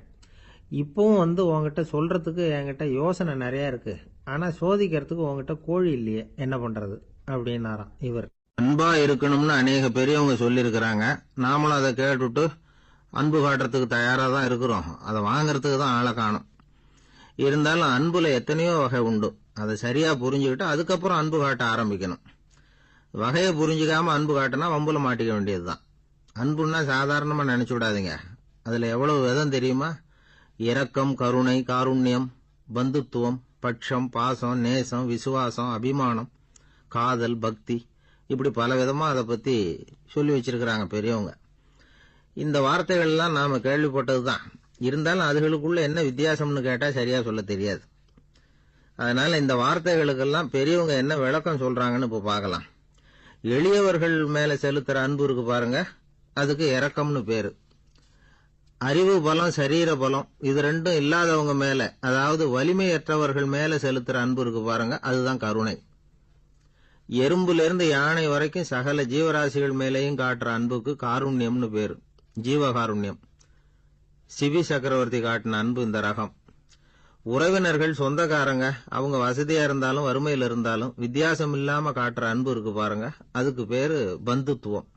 [SPEAKER 1] இப்பவும் உங்ககிட்ட சொல்றதுக்கு என்கிட்ட யோசனை நிறைய இருக்கு. ஆனா சோதிக்கிறதுக்கு உங்ககிட்ட கோழி இல்லையே, என்ன பண்றது அப்படின்னாராம் இவர்.
[SPEAKER 2] அன்பா இருக்கணும்னு அநேக பெரியவங்க சொல்லி இருக்கிறாங்க. நாமளும் அதை கேட்டுட்டு அன்பு காட்டுறதுக்கு தயாரா தான் இருக்கிறோம். அதை வாங்கறதுக்கு தான் ஆளை காணும். இருந்தாலும் அன்புல எத்தனையோ வகை உண்டு. அதை சரியா புரிஞ்சுக்கிட்டு அதுக்கப்புறம் அன்பு காட்ட ஆரம்பிக்கணும். வகையை புரிஞ்சுக்காம அன்பு காட்டினா வம்புல மாட்டிக்க வேண்டியதுதான். அன்புன்னா சாதாரணமா நினைச்சு விடாதீங்க. அதுல எவ்வளவு விதம் தெரியுமா? இரக்கம், கருணை, காருண்யம், பந்துத்துவம், பட்சம், பாசம், நேசம், விசுவாசம், அபிமானம், காதல், பக்தி, இப்படி பல விதமா அதை பத்தி சொல்லி வச்சிருக்கிறாங்க பெரியவங்க. இந்த வார்த்தைகள் எல்லாம் நாம கேள்விப்பட்டதுதான். இருந்தாலும் அதுகளுக்குள்ள என்ன வித்தியாசம்னு கேட்டா சரியா சொல்ல தெரியாது. அதனால இந்த வார்த்தைகளுக்கெல்லாம் பெரியவங்க என்ன விளக்கம் சொல்றாங்கன்னு இப்ப பார்க்கலாம். எளியவர்கள் மேல செலுத்துற அன்பு இருக்கு பாருங்க, அதுக்கு இரக்கம்னு பேரு. அறிவு பலம், சரீர பலம், இது ரெண்டும் இல்லாதவங்க மேல, அதாவது வலிமையற்றவர்கள் மேல செலுத்துற அன்பு இருக்கு பாருங்க, அதுதான் கருணை. எறும்புல இருந்து யானை வரைக்கும் சகல ஜீவராசிகள் மேலேயும் காட்டுற அன்புக்கு காருண்யம்னு பேரு, ஜீவகாருண்யம். சிவி சக்கரவர்த்தி காட்டின அன்பு இந்த ரகம். உறவினர்கள், சொந்தக்காரங்க, அவங்க வசதியா இருந்தாலும் வறுமையில இருந்தாலும் வித்தியாசம் இல்லாம காட்டுற அன்பு இருக்கு பாருங்க, அதுக்கு பேரு பந்துத்துவம்.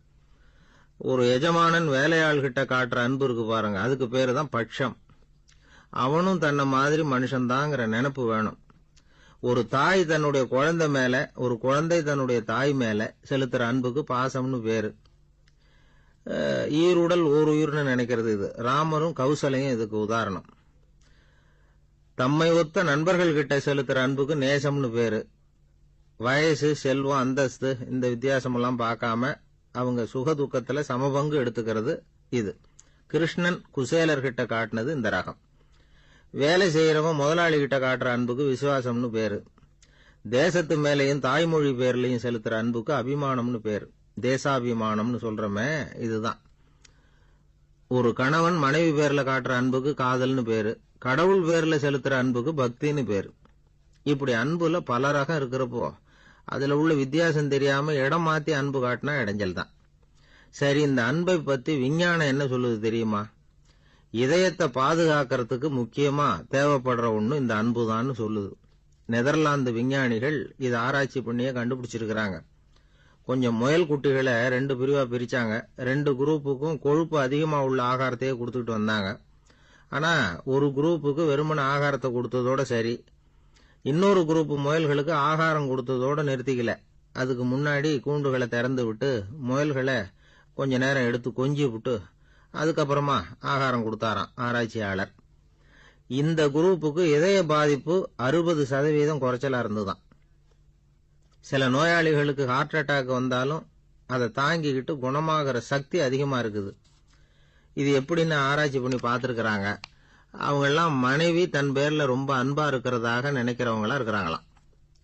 [SPEAKER 2] ஒரு எஜமானன் வேலையாள்கிட்ட காட்டுற அன்பு இருக்கு பாருங்க, அதுக்கு பேரு தான் பட்சம். அவனும் தன்னை மாதிரி மனுஷன்தாங்கிற நினைப்பு வேணும். ஒரு தாய் தன்னுடைய குழந்தை மேல, ஒரு குழந்தை தன்னுடைய தாய் மேல செலுத்துற அன்புக்கு பாசம்னு பேரு. ஈருடல் ஓர் உயிர்னு நினைக்கிறது இது. ராமரும் கௌசலையும் இதுக்கு உதாரணம். தம்மை ஒத்த நண்பர்கள் கிட்ட செலுத்துற அன்புக்கு நேசம்னு பேரு. வயசு, செல்வம், அந்தஸ்து, இந்த வித்தியாசமெல்லாம் பார்க்காம அவங்க சுக துக்கத்துல சமபங்கு எடுத்துக்கிறது இது. கிருஷ்ணன் குசேலர்கிட்ட காட்டினது இந்த ரகம். வேலை செய்யறவன் முதலாளி கிட்ட காட்டுற அன்புக்கு விசுவாசம்னு பேரு. தேசத்து மேலையும் தாய்மொழி பேர்லயும் செலுத்துற அன்புக்கு அபிமானம்னு பேரு. தேசாபிமானம்னு சொல்றமே இதுதான். ஒரு கணவன் மனைவி பேர்ல காட்டுற அன்புக்கு காதல்னு பேரு. கடவுள் பேர்ல செலுத்துற அன்புக்கு பக்தின்னு பேரு. இப்படி அன்புல பல ரகம் இருக்கிறப்போ அதுல உள்ள வித்தியாசம் தெரியாம இடம் மாத்தி அன்பு காட்டினா இடைஞ்சல் தான். சரி, இந்த அன்பை பத்தி விஞ்ஞானம் என்ன சொல்லுது தெரியுமா? இதயத்தை பாதுகாக்கிறதுக்கு முக்கியமா தேவைப்படுற ஒண்ணு இந்த அன்புதான்னு சொல்லுது. நெதர்லாந்து விஞ்ஞானிகள் இதை ஆராய்ச்சி பண்ணியே கண்டுபிடிச்சிருக்கிறாங்க. கொஞ்சம் முயல் குட்டிகளை 2 பிரிவா பிரிச்சாங்க. 2 குரூப்புக்கும் கொழுப்பு அதிகமா உள்ள ஆகாரத்தையே கொடுத்துட்டு வந்தாங்க. ஆனா ஒரு குரூப்புக்கு வெறுமன ஆகாரத்தை கொடுத்ததோட சரி, இன்னொரு குரூப் முயல்களுக்கு ஆகாரம் கொடுத்ததோட நிறுத்திக்கல. அதுக்கு முன்னாடி கூண்டுகளை திறந்து விட்டு முயல்களை கொஞ்ச நேரம் எடுத்து கொஞ்சி விட்டு அதுக்கப்புறமா ஆகாரம் கொடுத்தாராம் ஆராய்ச்சியாளர். இந்த குரூப்புக்கு இதய பாதிப்பு 60% குறைச்சலா இருந்துதான். சில நோயாளிகளுக்கு ஹார்ட் அட்டாக் வந்தாலும் அதை தாங்கிக்கிட்டு குணமாகிற சக்தி அதிகமா இருக்குது. இது எப்படின்னு ஆராய்ச்சி பண்ணி பார்த்திருக்கிறாங்க. அவங்க எல்லாம் மனைவி தன் பேர்ல ரொம்ப அன்பா இருக்கிறதாக நினைக்கிறவங்களா இருக்கிறாங்களாம்.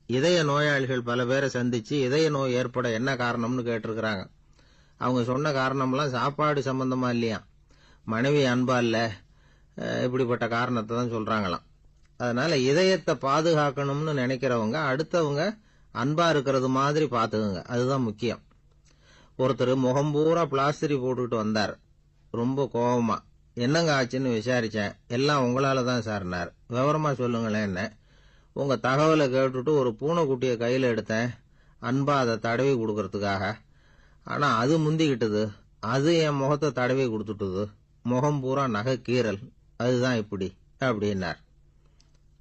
[SPEAKER 2] இதய நோயாளிகள் பல பேரை சந்திச்சு இதய நோய் ஏற்பட என்ன காரணம்னு கேட்டிருக்கிறாங்க. அவங்க சொன்ன காரணம்லாம் சாப்பாடு சம்பந்தமா இல்லையா, மனைவி அன்பா இல்ல, இப்படிப்பட்ட காரணத்தை தான் சொல்றாங்களாம். அதனால இதயத்தை பாதுகாக்கணும்னு நினைக்கிறவங்க அடுத்தவங்க அன்பா இருக்கிறது மாதிரி பாத்துக்குங்க, அதுதான் முக்கியம். ஒருத்தர் முகம் பூரா பிளாஸ்டரி போட்டுக்கிட்டு வந்தார். ரொம்ப கோபமா, என்னங்க ஆச்சுன்னு விசாரிச்சேன். எல்லாம் உங்களால தான் சார்னார். விவரமா சொல்லுங்களேன். என்ன, உங்க தகவலை கேட்டுட்டு ஒரு பூனைக்குட்டியை கையில எடுத்தேன், அன்பா அதை தடவி கொடுக்கறதுக்காக. ஆனா அது முந்திக்கிட்டது, அது என் முகத்தை தடவி கொடுத்துட்டுது, முகம் பூரா நகை கீறல், அதுதான் இப்படி அப்படின்னார்.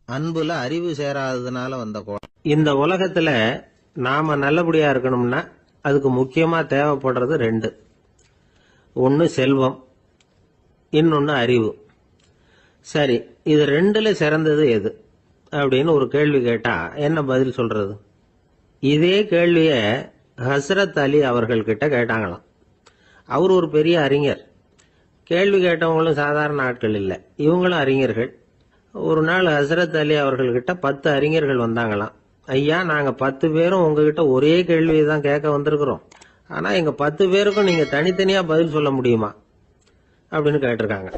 [SPEAKER 2] அன்புல அறிவு சேராததுனால வந்த கோலம். இந்த உலகத்துல நாம நல்லபடியா இருக்கணும்னா அதுக்கு முக்கியமா தேவைப்படுறது 2. ஒன்னு செல்வம், இன்னொன்னு அறிவு. சரி, இது 2ல சிறந்தது எது அப்படின்னு ஒரு கேள்வி கேட்டா என்ன பதில் சொல்றது? இதே கேள்விய ஹஸ்ரத் அலி அவர்கள் கிட்ட கேட்டாங்களாம். அவர் ஒரு பெரிய அறிஞர். கேள்வி கேட்டவங்களும் சாதாரண ஆட்கள் இல்லை, இவங்களும் அறிஞர்கள். ஒரு நாள் ஹஸ்ரத் அலி அவர்கள்கிட்ட 10 அறிஞர்கள் வந்தாங்களாம். ஐயா, நாங்க 10 பேரும் உங்ககிட்ட ஒரே கேள்வியை தான் கேட்க வந்திருக்கிறோம். ஆனா எங்க 10 பேருக்கும் நீங்க தனித்தனியா பதில் சொல்ல முடியுமா அப்படின்னு கேட்டிருக்காங்க.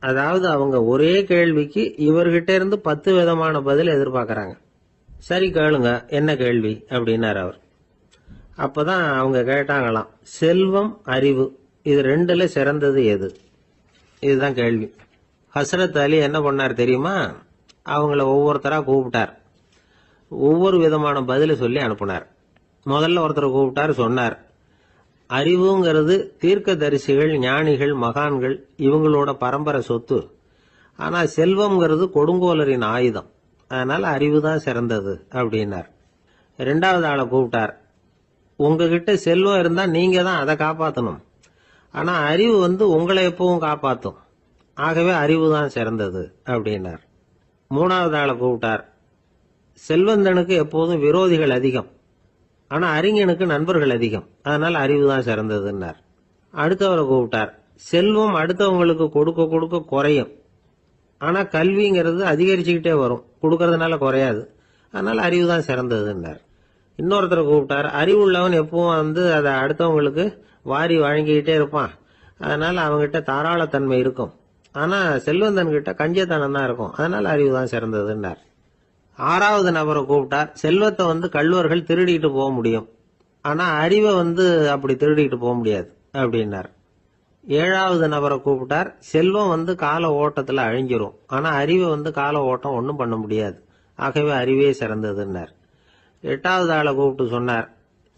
[SPEAKER 1] அதாவது அவங்க ஒரே கேள்விக்கு இவர்கிட்ட இருந்து 10 விதமான பதில் எதிர்பார்க்கறாங்க. சரி கேளுங்க, என்ன கேள்வி அப்படின்னாரு அவர். அப்பதான் அவங்க கேட்டாங்களாம், செல்வம் அறிவு இது ரெண்டுல சிறந்தது எது? இதுதான் கேள்வி. ஹஸ்ரத் அலி என்ன பண்ணார் தெரியுமா? அவங்கள ஒவ்வொருத்தரா கூப்பிட்டார். ஒவ்வொரு விதமான பதில சொல்லி அனுப்புனார். முதல்ல ஒருத்தரை கூப்பிட்டார், சொன்னார், அறிவுங்கிறது தீர்க்கதரிசிகள், ஞானிகள், மகான்கள் இவங்களோட பரம்பரை சொத்து. ஆனா செல்வம்ங்கிறது கொடுங்கோலரின் ஆயுதம். அதனால அறிவு தான் சிறந்தது அப்படின்னார். ரெண்டாவது ஆளை கூப்பிட்டார். உங்ககிட்ட செல்வம் இருந்தா நீங்க தான் அதை காப்பாற்றணும். ஆனா அறிவு உங்களை எப்பவும் காப்பாற்றும். ஆகவே அறிவு தான் சிறந்தது அப்படின்னார். மூணாவது ஆளை கூப்பிட்டார். செல்வந்தனுக்கு எப்போதும் விரோதிகள் அதிகம். ஆனா அறிஞனுக்கு நண்பர்கள் அதிகம். அதனால அறிவு தான் சிறந்ததுன்னார். அடுத்தவரை கூப்பிட்டார். செல்வம் அடுத்தவங்களுக்கு கொடுக்க கொடுக்க குறையும். ஆனா கல்விங்கிறது அதிகரிச்சுக்கிட்டே வரும், கொடுக்கறதுனால குறையாது. அதனால அறிவு தான் சிறந்ததுன்னார். இன்னொருத்தரை கூப்பிட்டார். அறிவுள்ளவன் எப்பவும் அதை அடுத்தவங்களுக்கு வாரி வழங்கிக்கிட்டே இருப்பான். அதனால அவங்ககிட்ட தாராளத்தன்மை இருக்கும். ஆனா செல்வந்தன் கிட்ட கஞ்சத்தனம் தான் இருக்கும். அதனால அறிவு தான் சிறந்ததுன்னார். ஆறாவது நபரை கூப்பிட்டார். செல்வத்தை கள்வர்கள் திருடிட்டு போக முடியும். ஆனா அறிவை அப்படி திருடிட்டு போக முடியாது அப்படின்னார். ஏழாவது நபரை கூப்பிட்டார். செல்வம் கால ஓட்டத்துல அழிஞ்சிரும். ஆனா அறிவை கால ஓட்டம் ஒன்றும் பண்ண முடியாது. ஆகவே அறிவே சிறந்ததுன்னார். எட்டாவது ஆளை கூப்பிட்டு சொன்னார்,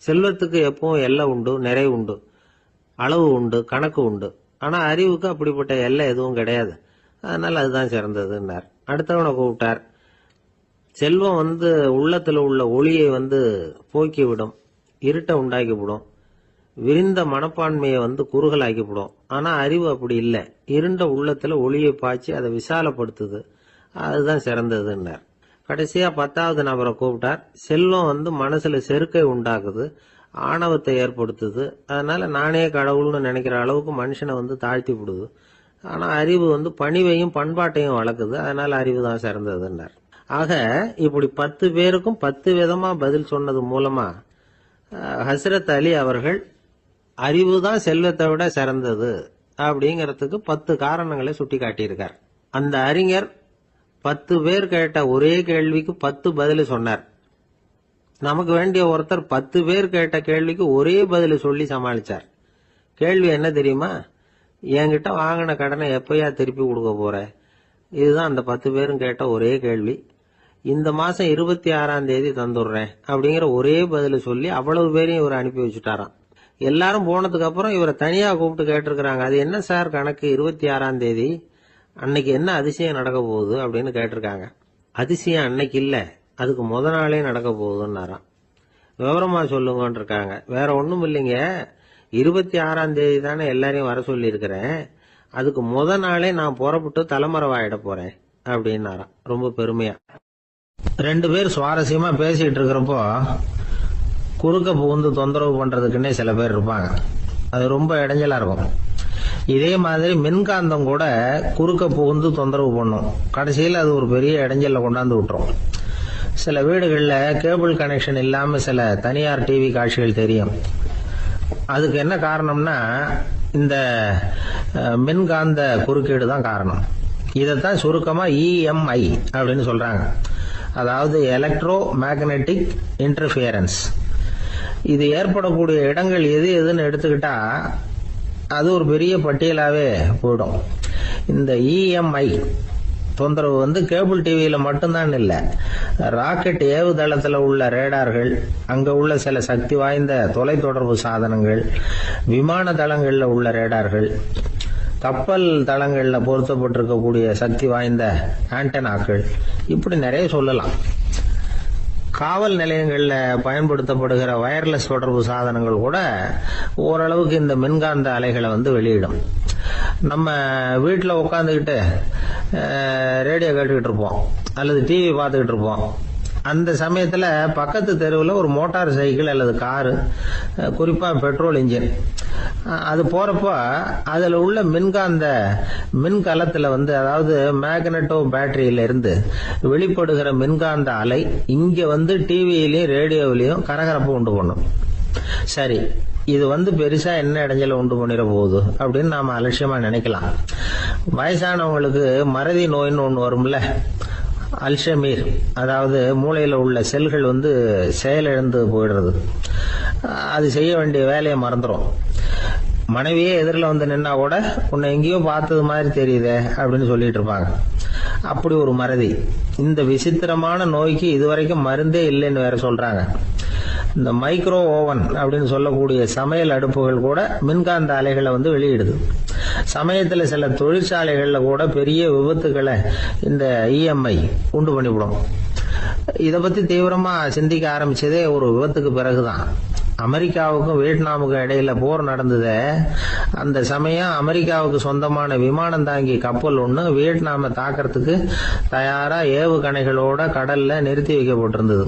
[SPEAKER 1] செல்வத்துக்கு எப்பவும் எல்லை உண்டு, நிறைவு உண்டு, அளவு உண்டு, கணக்கு உண்டு. ஆனா அறிவுக்கு அப்படிப்பட்ட எல்லை எதுவும் கிடையாது. அதனால அதுதான் சிறந்ததுன்னார். அடுத்தவனை கூப்பிட்டார். செல்வம் உள்ளத்துல உள்ள ஒளியை போக்கிவிடும், இருட்டை உண்டாக்கிவிடும், விரிந்த மனப்பான்மையை குறுகலாக்கிவிடும். ஆனா அறிவு அப்படி இல்லை. இருண்ட உள்ளத்துல ஒளியை பாய்ச்சி அதை விசாலப்படுத்துது. அதுதான் சிறந்ததுன்னார். கடைசியா 10வது நபரை கூப்பிட்டார். செல்வம் மனசுல செருக்கை உண்டாக்குது, ஆணவத்தை ஏற்படுத்துது. அதனால நானே கடவுள்னு நினைக்கிற அளவுக்கு மனுஷனை தாழ்த்தி விடுது. ஆனா அறிவு பணிவையும் பண்பாட்டையும் வளர்க்குது. அதனால அறிவு தான் சிறந்ததுன்னார். ஆக இப்படி 10 பேருக்கும் 10 விதமா பதில் சொன்னது மூலமா ஹஸ்ரத் அலி அவர்கள் அறிவு தான் செல்வத்தை விட சிறந்தது அப்படிங்கறதுக்கு 10 காரணங்களை சுட்டி காட்டியிருக்கார். அந்த அறிஞர் 10 பேர் கேட்ட ஒரே கேள்விக்கு 10 பதில் சொன்னார். நமக்கு வேண்டிய ஒருத்தர் 10 பேர் கேட்ட கேள்விக்கு ஒரே பதில் சொல்லி சமாளிச்சார். கேள்வி என்ன தெரியுமா? என்கிட்ட வாங்கின கடனை எப்பயா திருப்பி கொடுக்க போற? இதுதான் அந்த 10 பேரும் கேட்ட ஒரே கேள்வி. இந்த மாசம் 26ஆம் தேதி தந்துடுறேன் அப்படிங்கிற ஒரே பதில சொல்லி அவ்வளவு பேரையும் இவர் அனுப்பி வச்சுட்டாராம். எல்லாரும் போனதுக்கு அப்புறம் இவரை தனியா கூப்பிட்டு கேட்டிருக்கிறாங்க. அது என்ன சார் கணக்கு, 26ஆம் தேதி அன்னைக்கு என்ன அதிசயம் நடக்க போகுது அப்படின்னு கேட்டிருக்காங்க. அதிசயம் அன்னைக்கு இல்ல, அதுக்கு முத நாளே நடக்க போகுதுன்னாராம். விவரமா சொல்லுங்கன்னு இருக்காங்க. வேற ஒண்ணும் இல்லைங்க, 26ஆம் தேதி தானே எல்லாரையும் வர சொல்லி இருக்கிறேன். அதுக்கு முத நாளே நான் புறப்பட்டு தலைமறைவாயிட போறேன் அப்படின்னாராம் ரொம்ப பெருமையா. 2 பேர் சுவாரஸ்யமா பேசிட்டு இருக்கிறப்போ குறுக்க புகுந்து தொந்தரவு பண்றதுக்குன்னே சில பேர் இருப்பாங்க. அது ரொம்ப இடைஞ்சலா இருக்கும். இதே மாதிரி மின்காந்தம் கூட குறுக்க புகுந்து தொந்தரவு பண்ணும். கடைசியில் அது ஒரு பெரிய இடைஞ்சல கொண்டாந்து விட்டுரும். சில வீடுகள்ல கேபிள் கனெக்ஷன் இல்லாம சில தனியார் டிவி காட்சிகள் தெரியும். அதுக்கு என்ன காரணம்னா இந்த மின்காந்த குறுக்கீடு தான் காரணம். இதைத்தான் சுருக்கமா EMI அப்படின்னு சொல்றாங்க. அதாவது எலக்ட்ரோ மேக்னெட்டிக் இன்டர்ஃபியரன்ஸ். இது ஏற்படக்கூடிய இடங்கள் எது எதுன்னு எடுத்துக்கிட்டா அது ஒரு பெரிய பட்டியலாவே போயிடும். இந்த EMI தொந்தரவு கேபிள் டிவியில மட்டும்தான் இல்ல, ராக்கெட் ஏவுதளத்துல உள்ள ரேடார்கள், அங்க உள்ள சில சக்தி வாய்ந்த தொலைத்தொடர்பு சாதனங்கள், விமான தளங்கள்ல உள்ள ரேடார்கள், கப்பல் தளங்கள்ல பொருத்தப்பட்டிருக்கக்கூடிய சக்தி வாய்ந்த ஆண்டனாக்கள், இப்படி நிறைய சொல்லலாம். காவல் நிலையங்கள்ல பயன்படுத்தப்படுகிற வயர்லெஸ் தொடர்பு சாதனங்கள் கூட ஓரளவுக்கு இந்த மின்காந்த அலைகளை வெளியிடும். நம்ம வீட்டில் உட்காந்துக்கிட்டு ரேடியோ கேட்டுக்கிட்டு இருப்போம் அல்லது டிவி பார்த்துக்கிட்டு இருப்போம். அந்த சமயத்துல பக்கத்து தெருவில் ஒரு மோட்டார் சைக்கிள் அல்லது காரு, குறிப்பா பெட்ரோல் இன்ஜின், அது போறப்ப அதுல உள்ள மின்கலத்துல அதாவது மேக்னட்டோ பேட்டரியில இருந்து வெளிப்படுகிற மின்காந்த அலை இங்க டிவியிலையும் ரேடியோவிலையும் கரகரப்பு உண்டு பண்ணும். சரி, இது பெருசா என்ன இடைஞ்சல உண்டு பண்ணிட போகுது அப்படின்னு நாம அலட்சியமா நினைக்கலாம். வயசானவங்களுக்கு மறதி நோயின்னு ஒண்ணு வரும்ல, அல்ஷமீர், அதாவது மூளையில உள்ள செல்கள் செயலிழந்து போயிடுறது. அது செய்ய வேண்டிய வேலையை மறந்துடும். மனைவியே எதிரில் நின்னா கூட உன்னை எங்கேயோ பார்த்தது மாதிரி தெரியுதே அப்படின்னு சொல்லிட்டு இருப்பாங்க. அப்படி ஒரு மறதி. இந்த விசித்திரமான நோய்க்கு இதுவரைக்கும் மருந்தே இல்லைன்னு வேற சொல்றாங்க. இந்த மைக்ரோ ஓவன் அப்படின்னு சொல்லக்கூடிய சமையல் அடுப்புகள் கூட மின்காந்த அலைகளை வெளியிடுது. சமயத்துல சில தொழிற்சாலைகள்ல கூட பெரிய விபத்துக்களை இந்த இஎம்ஐ உண்டு பண்ணிவிடும். இத பத்தி தீவிரமா சிந்திக்க ஆரம்பிச்சதே ஒரு விபத்துக்கு பிறகுதான். அமெரிக்காவுக்கும் வியட்நாமுக்கும் இடையில போர் நடந்தது. அந்த சமயம் அமெரிக்காவுக்கு சொந்தமான விமானம் தாங்கி கப்பல் ஒண்ணு வியட்நாம தாக்கிறதுக்கு தயாரா ஏவுகணைகளோட கடல்ல நிறுத்தி வைக்கப்பட்டிருந்தது.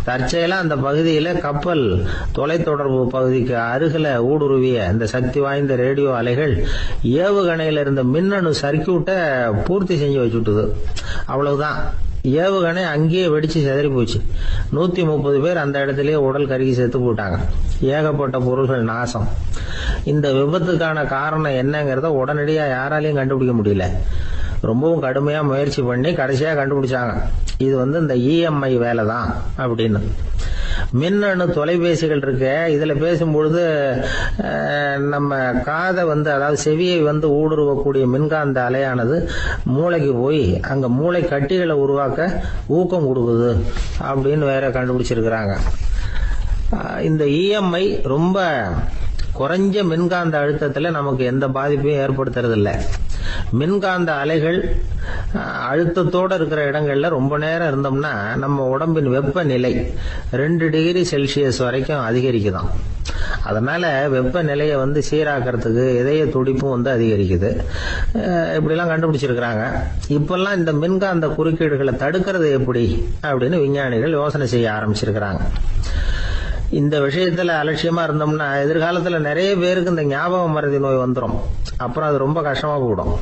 [SPEAKER 1] தற்செயலா அந்த பகுதியில கப்பல் தொலைத்தொடர்பு பகுதிக்கு அருகில ஊடுருவிய இந்த சக்தி வாய்ந்த ரேடியோ அலைகள் ஏவுகணையில இருந்த மின்னணு சர்க்கியூட்டை பூர்த்தி செஞ்சு வச்சுட்டுது. அவ்வளவுதான், ஏவுகணை அங்கேயே வெடிச்சு சிதறி போச்சு. 130 பேர் அந்த இடத்திலேயே உடல் கருகி செத்து போட்டாங்க. ஏகப்பட்ட பொருள்கள் நாசம். இந்த விபத்துக்கான காரணம் என்னங்கிறத உடனடியா யாராலையும் கண்டுபிடிக்க முடியல. ரொம்பவும் கடுமையா முயற்சி பண்ணி கடைசியா கண்டுபிடிச்சாங்க, இது இந்த இஎம்ஐ வேலை தான் அப்படின்னு. மின்னணு தொலைபேசிகள் இருக்க, இதுல பேசும்பொழுது நம்ம காதை அதாவது செவியை ஊடுருவக்கூடிய மின்காந்த அலையானது மூளைக்கு போய் அங்க மூளை கட்டிகளை உருவாக்க ஊக்கம் கொடுக்குது அப்படின்னு வேற கண்டுபிடிச்சிருக்கிறாங்க. இந்த இஎம்ஐ ரொம்ப குறைஞ்ச மின்காந்த அழுத்தத்துல நமக்கு எந்த பாதிப்பையும் ஏற்படுத்துறது இல்லை. மின்காந்த அலைகள் அழுத்தத்தோட இருக்கிற இடங்கள்ல ரொம்ப நேரம் இருந்தோம்னா நம்ம உடம்பின் வெப்பநிலை 2 டிகிரி செல்சியஸ் வரைக்கும் அதிகரிக்குதாம். அதனால வெப்பநிலையை சீராக்கிறதுக்கு இதய துடிப்பும் அதிகரிக்குது. இப்படிலாம் கண்டுபிடிச்சிருக்கிறாங்க. இப்பெல்லாம் இந்த மின்காந்த குறுக்கீடுகளை தடுக்கிறது எப்படி அப்படின்னு விஞ்ஞானிகள் யோசனை செய்ய ஆரம்பிச்சிருக்கிறாங்க. இந்த விஷயத்துல அலட்சியமா இருந்தோம்னா எதிர்காலத்துல நிறைய பேருக்கு இந்த ஞாபக மறதி நோய் வந்துடும். அப்புறம் அது ரொம்ப கஷ்டமா போயிடும்.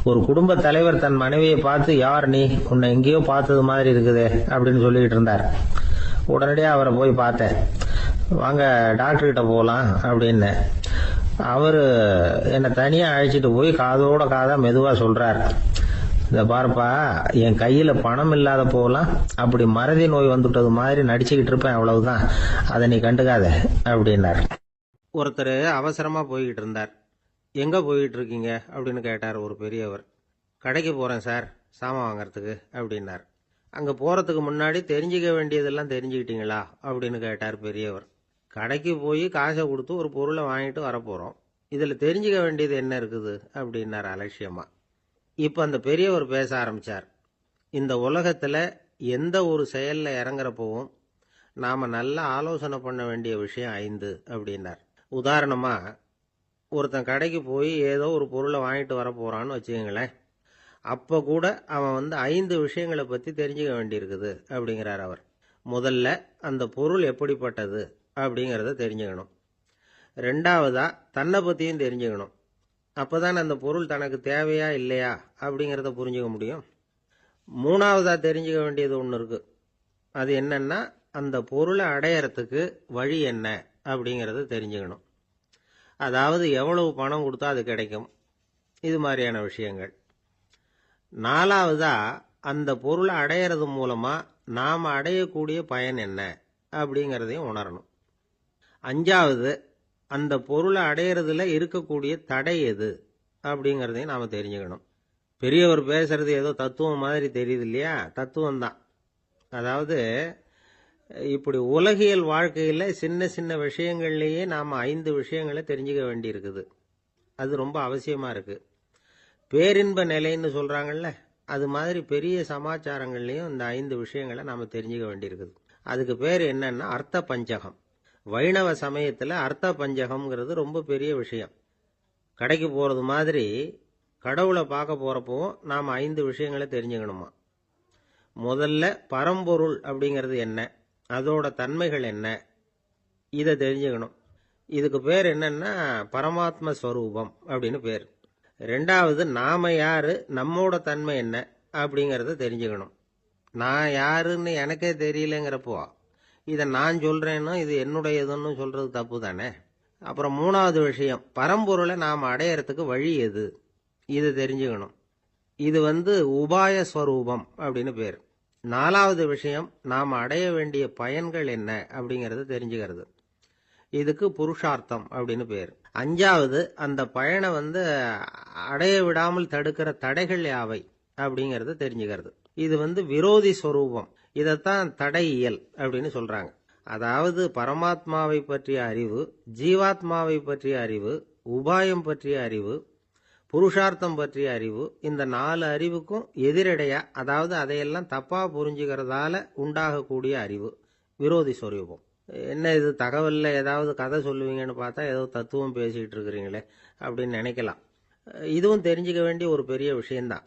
[SPEAKER 1] ஒரு குடும்ப தலைவர் தன் மனைவியை பார்த்து, யார் நீ, உன்னை எங்கேயோ பார்த்தது மாதிரி இருக்குதே அப்படின்னு சொல்லிட்டு இருந்தார். உடனடியாக அவரை போய் பார்த்தேன். வாங்க டாக்டர் கிட்ட போகலாம் அப்படின்னு. அவரு என்னை தனியா அழைச்சிட்டு போய் காதோட காதா மெதுவா சொல்றார், இந்த பாருப்பா, என் கையில பணம் இல்லாத போகலாம், அப்படி மறதி நோய் வந்துட்டது மாதிரி நடிச்சுக்கிட்டு இருப்பேன், அவ்வளவுதான், அதை நீ கண்டுக்காத அப்படின்னார். ஒருத்தர் அவசரமா போய்கிட்டு இருந்தார். எங்க போயிட்டு இருக்கீங்க அப்படின்னு கேட்டார் ஒரு பெரியவர். கடைக்கு போறேன் சார், சாமான் வாங்கறதுக்கு அப்படின்னார். அங்க போறதுக்கு முன்னாடி தெரிஞ்சுக்க வேண்டியதெல்லாம் தெரிஞ்சுக்கிட்டீங்களா அப்படின்னு கேட்டார் பெரியவர். கடைக்கு போய் காசை கொடுத்து ஒரு பொருளை வாங்கிட்டு வரப்போறோம், இதுல தெரிஞ்சுக்க வேண்டியது என்ன இருக்குது அப்படின்னார் அலட்சியமா. இப்ப அந்த பெரியவர் பேச ஆரம்பிச்சார். இந்த உலகத்துல எந்த ஒரு செயல்ல இறங்குறப்பவும் நாம நல்லா ஆலோசனை பண்ண வேண்டிய விஷயம் 5 அப்படின்னார். உதாரணமா, ஒருத்தன் கடைக்கு போய் ஏதோ ஒரு பொருளை வாங்கிட்டு வர போறான்னு வச்சுக்கங்களேன். அப்ப கூட அவன் 5 விஷயங்களை பத்தி தெரிஞ்சுக்க வேண்டியிருக்குது அப்படிங்கிறார் அவர். முதல்ல அந்த பொருள் எப்படிப்பட்டது அப்படிங்கறத தெரிஞ்சுக்கணும். 2வதா தன்னை பத்தியும் தெரிஞ்சுக்கணும். அப்பதான் அந்த பொருள் தனக்கு தேவையா இல்லையா அப்படிங்கறத புரிஞ்சுக்க முடியும். 3வதா தெரிஞ்சுக்க வேண்டியது ஒண்ணு இருக்கு. அது என்னன்னா, அந்த பொருளை அடையறதுக்கு வழி என்ன அப்படிங்கறத தெரிஞ்சுக்கணும். அதாவது எவ்வளவு பணம் கொடுத்தா அது கிடைக்கும், இது மாதிரியான விஷயங்கள். 4வதா அந்த பொருளை அடையிறது மூலமா நாம அடையக்கூடிய பயன் என்ன அப்படிங்கறதையும் உணரணும். 5வது அந்த பொருளை அடையிறதுல இருக்கக்கூடிய தடை எது அப்படிங்கறதையும் நாம தெரிஞ்சுக்கணும். பெரியவர் பேசுறது ஏதோ தத்துவம் மாதிரி தெரியுது இல்லையா? தத்துவம் தான். அதாவது இப்படி உலகியல் வாழ்க்கையில சின்ன சின்ன விஷயங்கள்லயே நாம 5 விஷயங்களை தெரிஞ்சுக்க வேண்டி இருக்குது. அது ரொம்ப அவசியமா இருக்கு. பேரின்ப நிலைன்னு சொல்றாங்கல்ல, அது மாதிரி பெரிய சமாச்சாரங்கள்லயும் இந்த 5 விஷயங்களை நாம தெரிஞ்சுக்க வேண்டி இருக்குது. அதுக்கு பேர் என்னன்னா அர்த்த பஞ்சகம். வைணவ சமயத்துல அர்த்த பஞ்சகம்ங்கிறது ரொம்ப பெரிய விஷயம். கடைக்கு போறது மாதிரி கடவுளை பார்க்க போறப்போ நாம 5 விஷயங்களை தெரிஞ்சுக்கணுமா. முதல்ல பரம்பொருள் அப்படிங்கிறது என்ன, அதோட தன்மைகள் என்ன, இதை தெரிஞ்சுக்கணும். இதுக்கு பேர் என்னன்னா பரமாத்ம ஸ்வரூபம் அப்படின்னு பேர். 2வது நாம யாரு, நம்மோட தன்மை என்ன அப்படிங்கறத தெரிஞ்சுக்கணும். நான் யாருன்னு எனக்கே தெரியலங்கிறப்போ
[SPEAKER 2] இதை நான் சொல்றேன்னு இது என்னுடையதுன்னு சொல்றது தப்பு தானே. அப்புறம் மூணாவது விஷயம், பரம்பொருளை நாம் அடையறதுக்கு வழி எது, இது தெரிஞ்சுக்கணும். இது உபாய ஸ்வரூபம் அப்படின்னு பேர். நாலாவது விஷயம், நாம் அடைய வேண்டிய பயன்கள் என்ன அப்படிங்கறது தெரிஞ்சுக்கிறது. இதுக்கு புருஷார்த்தம் அப்படின்னு பேர். அஞ்சாவது, அந்த பயனை அடைய விடாமல் தடுக்கிற தடைகள் யாவை அப்படிங்கறது தெரிஞ்சுக்கிறது. இது விரோதி ஸ்வரூபம். இதைத்தான் தடையியல் அப்படின்னு சொல்றாங்க. அதாவது பரமாத்மாவை பற்றிய அறிவு, ஜீவாத்மாவை பற்றிய அறிவு, உபாயம் பற்றிய அறிவு, புருஷார்த்தம் பற்றிய அறிவு, இந்த 4 அறிவுக்கும் எதிரடையா, அதாவது அதையெல்லாம் தப்பா புரிஞ்சுக்கிறதால உண்டாகக்கூடிய அறிவு விரோதி ஸ்வரூபம். என்ன இது தகவல்ல ஏதாவது கதை சொல்லுவீங்கன்னு பார்த்தா ஏதோ தத்துவம் பேசிட்டு இருக்கிறீங்களே அப்படின்னு நினைக்கலாம். இதுவும் தெரிஞ்சுக்க வேண்டிய ஒரு பெரிய விஷயம்தான்.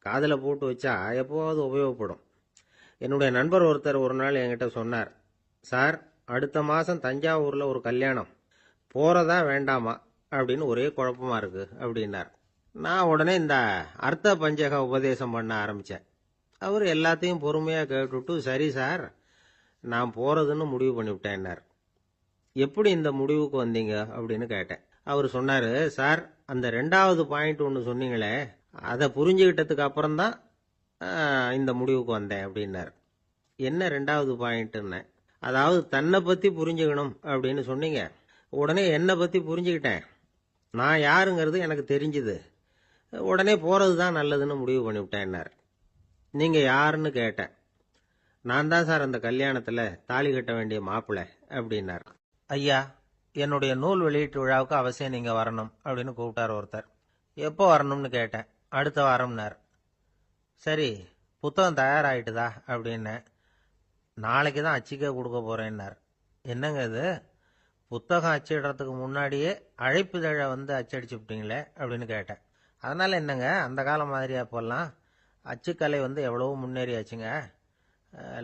[SPEAKER 2] காதில் போட்டு வச்சா எப்போவாவது உபயோகப்படும். என்னுடைய நண்பர் ஒருத்தர் ஒரு நாள் என்கிட்ட சொன்னார், சார், அடுத்த மாதம் தஞ்சாவூரில் ஒரு கல்யாணம், போகிறதா வேண்டாமா அப்படின்னு ஒரே குழப்பமா இருக்கு அப்படின்னார். நான் உடனே இந்த அர்த்த பஞ்சக உபதேசம் பண்ண ஆரம்பித்தேன். அவர் எல்லாத்தையும் பொறுமையாக கேட்டுவிட்டு, சரி சார், நான் போகிறதுன்னு முடிவு பண்ணிவிட்டேன்னார். எப்படி இந்த முடிவுக்கு வந்தீங்க அப்படின்னு கேட்டேன். அவர் சொன்னார், சார், அந்த 2வது பாயிண்ட் ஒன்று சொன்னீங்களே, அதை புரிஞ்சுக்கிட்டதுக்கு அப்புறம்தான் இந்த முடிவுக்கு வந்தேன் அப்படின்னார். என்ன 2வது பாயிண்ட்னு? அதாவது தன்னை பற்றி புரிஞ்சுக்கணும் அப்படின்னு சொன்னீங்க. உடனே என்னை பற்றி புரிஞ்சுக்கிட்டேன், நான் யாருங்கிறது எனக்கு தெரிஞ்சுது, உடனே போகிறது தான் நல்லதுன்னு முடிவு பண்ணிவிட்டேன்னார். நீங்கள் யாருன்னு கேட்டேன். நான் தான் சார் அந்த கல்யாணத்தில் தாலி கட்ட வேண்டிய மாப்பிள்ளை அப்படின்னார். ஐயா, என்னுடைய நூல் வெளியீட்டு விழாவுக்கு அவசியம் நீங்கள் வரணும் அப்படின்னு கூப்பிட்டார் ஒருத்தர். எப்போ வரணும்னு கேட்டேன். அடுத்த வாரம்னார். சரி, புத்தகம் தயாராகிட்டுதா அப்படின்னேன். நாளைக்கு தான் அச்சிக்க கொடுக்க போகிறேன்னார். என்னங்க இது, புத்தகம் அச்சிடுறதுக்கு முன்னாடியே அழைப்புதழை அச்சடிச்சுப்பிட்டீங்களே அப்படின்னு கேட்டேன். அதனால் என்னங்க, அந்த காலம் மாதிரியா இப்போல்லாம் அச்சுக்கலை எவ்வளவோ முன்னேறியாச்சுங்க.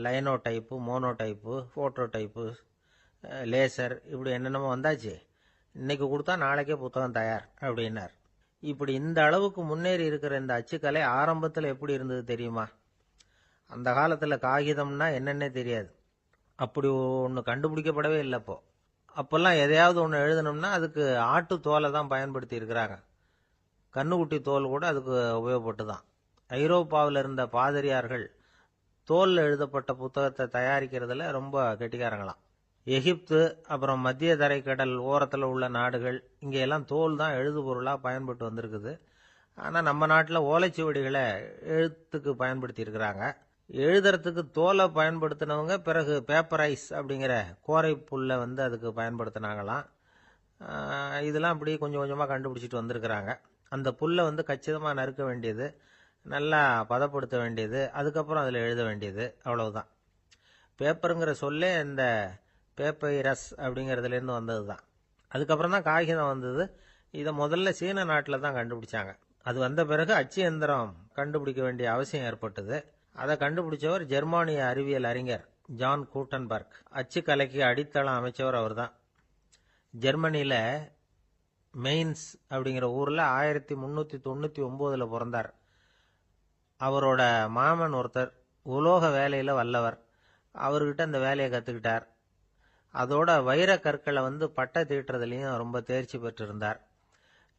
[SPEAKER 2] Linotype, monotype, phototype, laser, இப்படி என்னென்னமோ வந்தாச்சு. இன்னைக்கு கொடுத்தா நாளைக்கே புத்தகம் தயார் அப்படின்னார். இப்படி இந்த அளவுக்கு முன்னேறி இருக்கிற இந்த அச்சுக்கலை ஆரம்பத்தில் எப்படி இருந்தது தெரியுமா? அந்த காலத்தில் காகிதம்னா என்னன்னே தெரியாது. அப்படி ஒன்று கண்டுபிடிக்கப்படவே இல்லை. அப்போல்லாம் எதையாவது ஒன்று எழுதணும்னா அதுக்கு ஆட்டு தோலை தான் பயன்படுத்தி இருக்கிறாங்க. கண்ணுக்குட்டி தோல் கூட அதுக்கு உபயோகப்பட்டு தான். ஐரோப்பாவில் இருந்த பாதிரியார்கள் தோலில் எழுதப்பட்ட புத்தகத்தை தயாரிக்கிறதுல ரொம்ப கெட்டிக்காரங்களாம். எகிப்து, அப்புறம் மத்திய தரைக்கடல் ஓரத்தில் உள்ள நாடுகள், இங்கெல்லாம் தோல் தான் எழுதுபொருளாக பயன்பட்டு வந்திருக்குது. ஆனால் நம்ம நாட்டில் ஓலைச்சுவடிகளை எழுத்துக்கு பயன்படுத்தி இருக்கிறாங்க. எழுதுறதுக்கு தோலை பயன்படுத்தினவங்க பிறகு பேப்பரைஸ் அப்படிங்கிற கோரை புல்லை அதுக்கு பயன்படுத்தினாங்களாம். இதெல்லாம் அப்படி கொஞ்சம் கொஞ்சமாக கண்டுபிடிச்சிட்டு வந்திருக்கிறாங்க. அந்த புல்லை கச்சிதமாக நறுக்க வேண்டியது, நல்லா பதப்படுத்த வேண்டியது, அதுக்கப்புறம் அதில் எழுத வேண்டியது, அவ்வளவுதான். பேப்பருங்கிற சொல்லே இந்த பேப்பைரஸ் அப்படிங்கிறதுலேருந்து வந்தது தான். அதுக்கப்புறம் தான் காகிதம் வந்தது. இதை முதல்ல சீன நாட்டில் தான் கண்டுபிடிச்சாங்க. அது வந்த பிறகு அச்சு எந்திரம் கண்டுபிடிக்க வேண்டிய அவசியம் ஏற்பட்டது. அதை கண்டுபிடிச்சவர் ஜெர்மானிய அறிவியல் அறிஞர் ஜான் கூட்டன்பர்க். அச்சுக்கலைக்கு அடித்தளம் அமைச்சவர் அவர் தான். ஜெர்மனியில் மெயின்ஸ் அப்படிங்கிற ஊரில் 1399 பிறந்தார். அவரோட மாமன் ஒருத்தர் உலோக வேலையில் வல்லவர். அவர்கிட்ட அந்த வேலையை கற்றுக்கிட்டார். அதோட வைர கற்களை பட்டை தீட்டுறதுலையும் ரொம்ப தேர்ச்சி பெற்றிருந்தார்.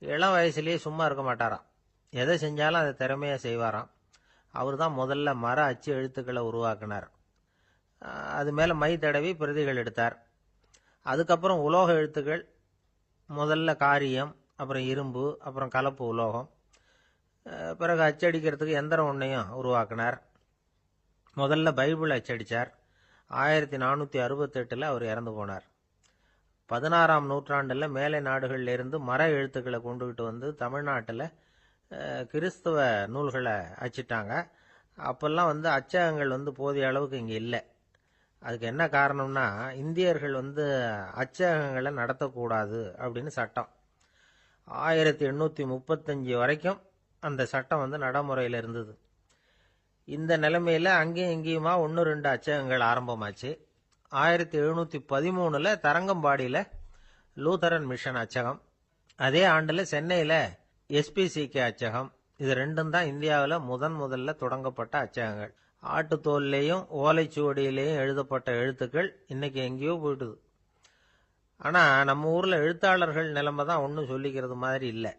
[SPEAKER 2] இளம் வயசுலேயே சும்மா இருக்க மாட்டாராம். எதை செஞ்சாலும் அதை திறமையாக செய்வாராம். அவர் தான் முதல்ல மர அச்சு எழுத்துக்களை உருவாக்கினார். அது மேலே மை தடவி பிரதிகள் எடுத்தார். அதுக்கப்புறம் உலோக எழுத்துக்கள், முதல்ல காரியம், அப்புறம் இரும்பு, அப்புறம் கலப்பு உலோகம், பிறகு அச்சடிக்கிறதுக்கு எந்திரம் ஒன்றையும் உருவாக்கினார். முதல்ல பைபிள் அச்சடித்தார். 1468 அவர் இறந்து போனார். 16ஆம் நூற்றாண்டில் மேலை நாடுகளிலிருந்து மர எழுத்துக்களை கொண்டுகிட்டு தமிழ்நாட்டில் கிறிஸ்தவ நூல்களை அச்சிட்டாங்க. அப்போல்லாம் அச்சகங்கள் போதிய அளவுக்கு இங்கே இல்லை. அதுக்கு என்ன காரணம்னா, இந்தியர்கள் அச்சகங்களை நடத்தக்கூடாது அப்படின்னு சட்டம். 1835 வரைக்கும் அந்த சட்டம் நடைமுறையில் இருந்தது. இந்த நிலைமையில் அங்கேயும் இங்கேயுமா 1-2 அச்சகங்கள் ஆரம்பமாச்சு. 1713 தரங்கம்பாடியில் லூதரன் மிஷன் அச்சகம், அதே ஆண்டில் சென்னையில் SPCK அச்சகம், இது ரெண்டும் தான் இந்தியாவில் முதல்ல தொடங்கப்பட்ட அச்சகங்கள்.
[SPEAKER 1] ஆட்டுத்தோல்லையும் ஓலைச்சுவடியிலையும் எழுதப்பட்ட எழுத்துக்கள் இன்னைக்கு எங்கேயோ போயிட்டுது. ஆனா நம்ம ஊர்ல எழுத்தாளர்கள் நிலைமை தான் ஒன்றும் சொல்லிக்கிறது மாதிரி இல்லை.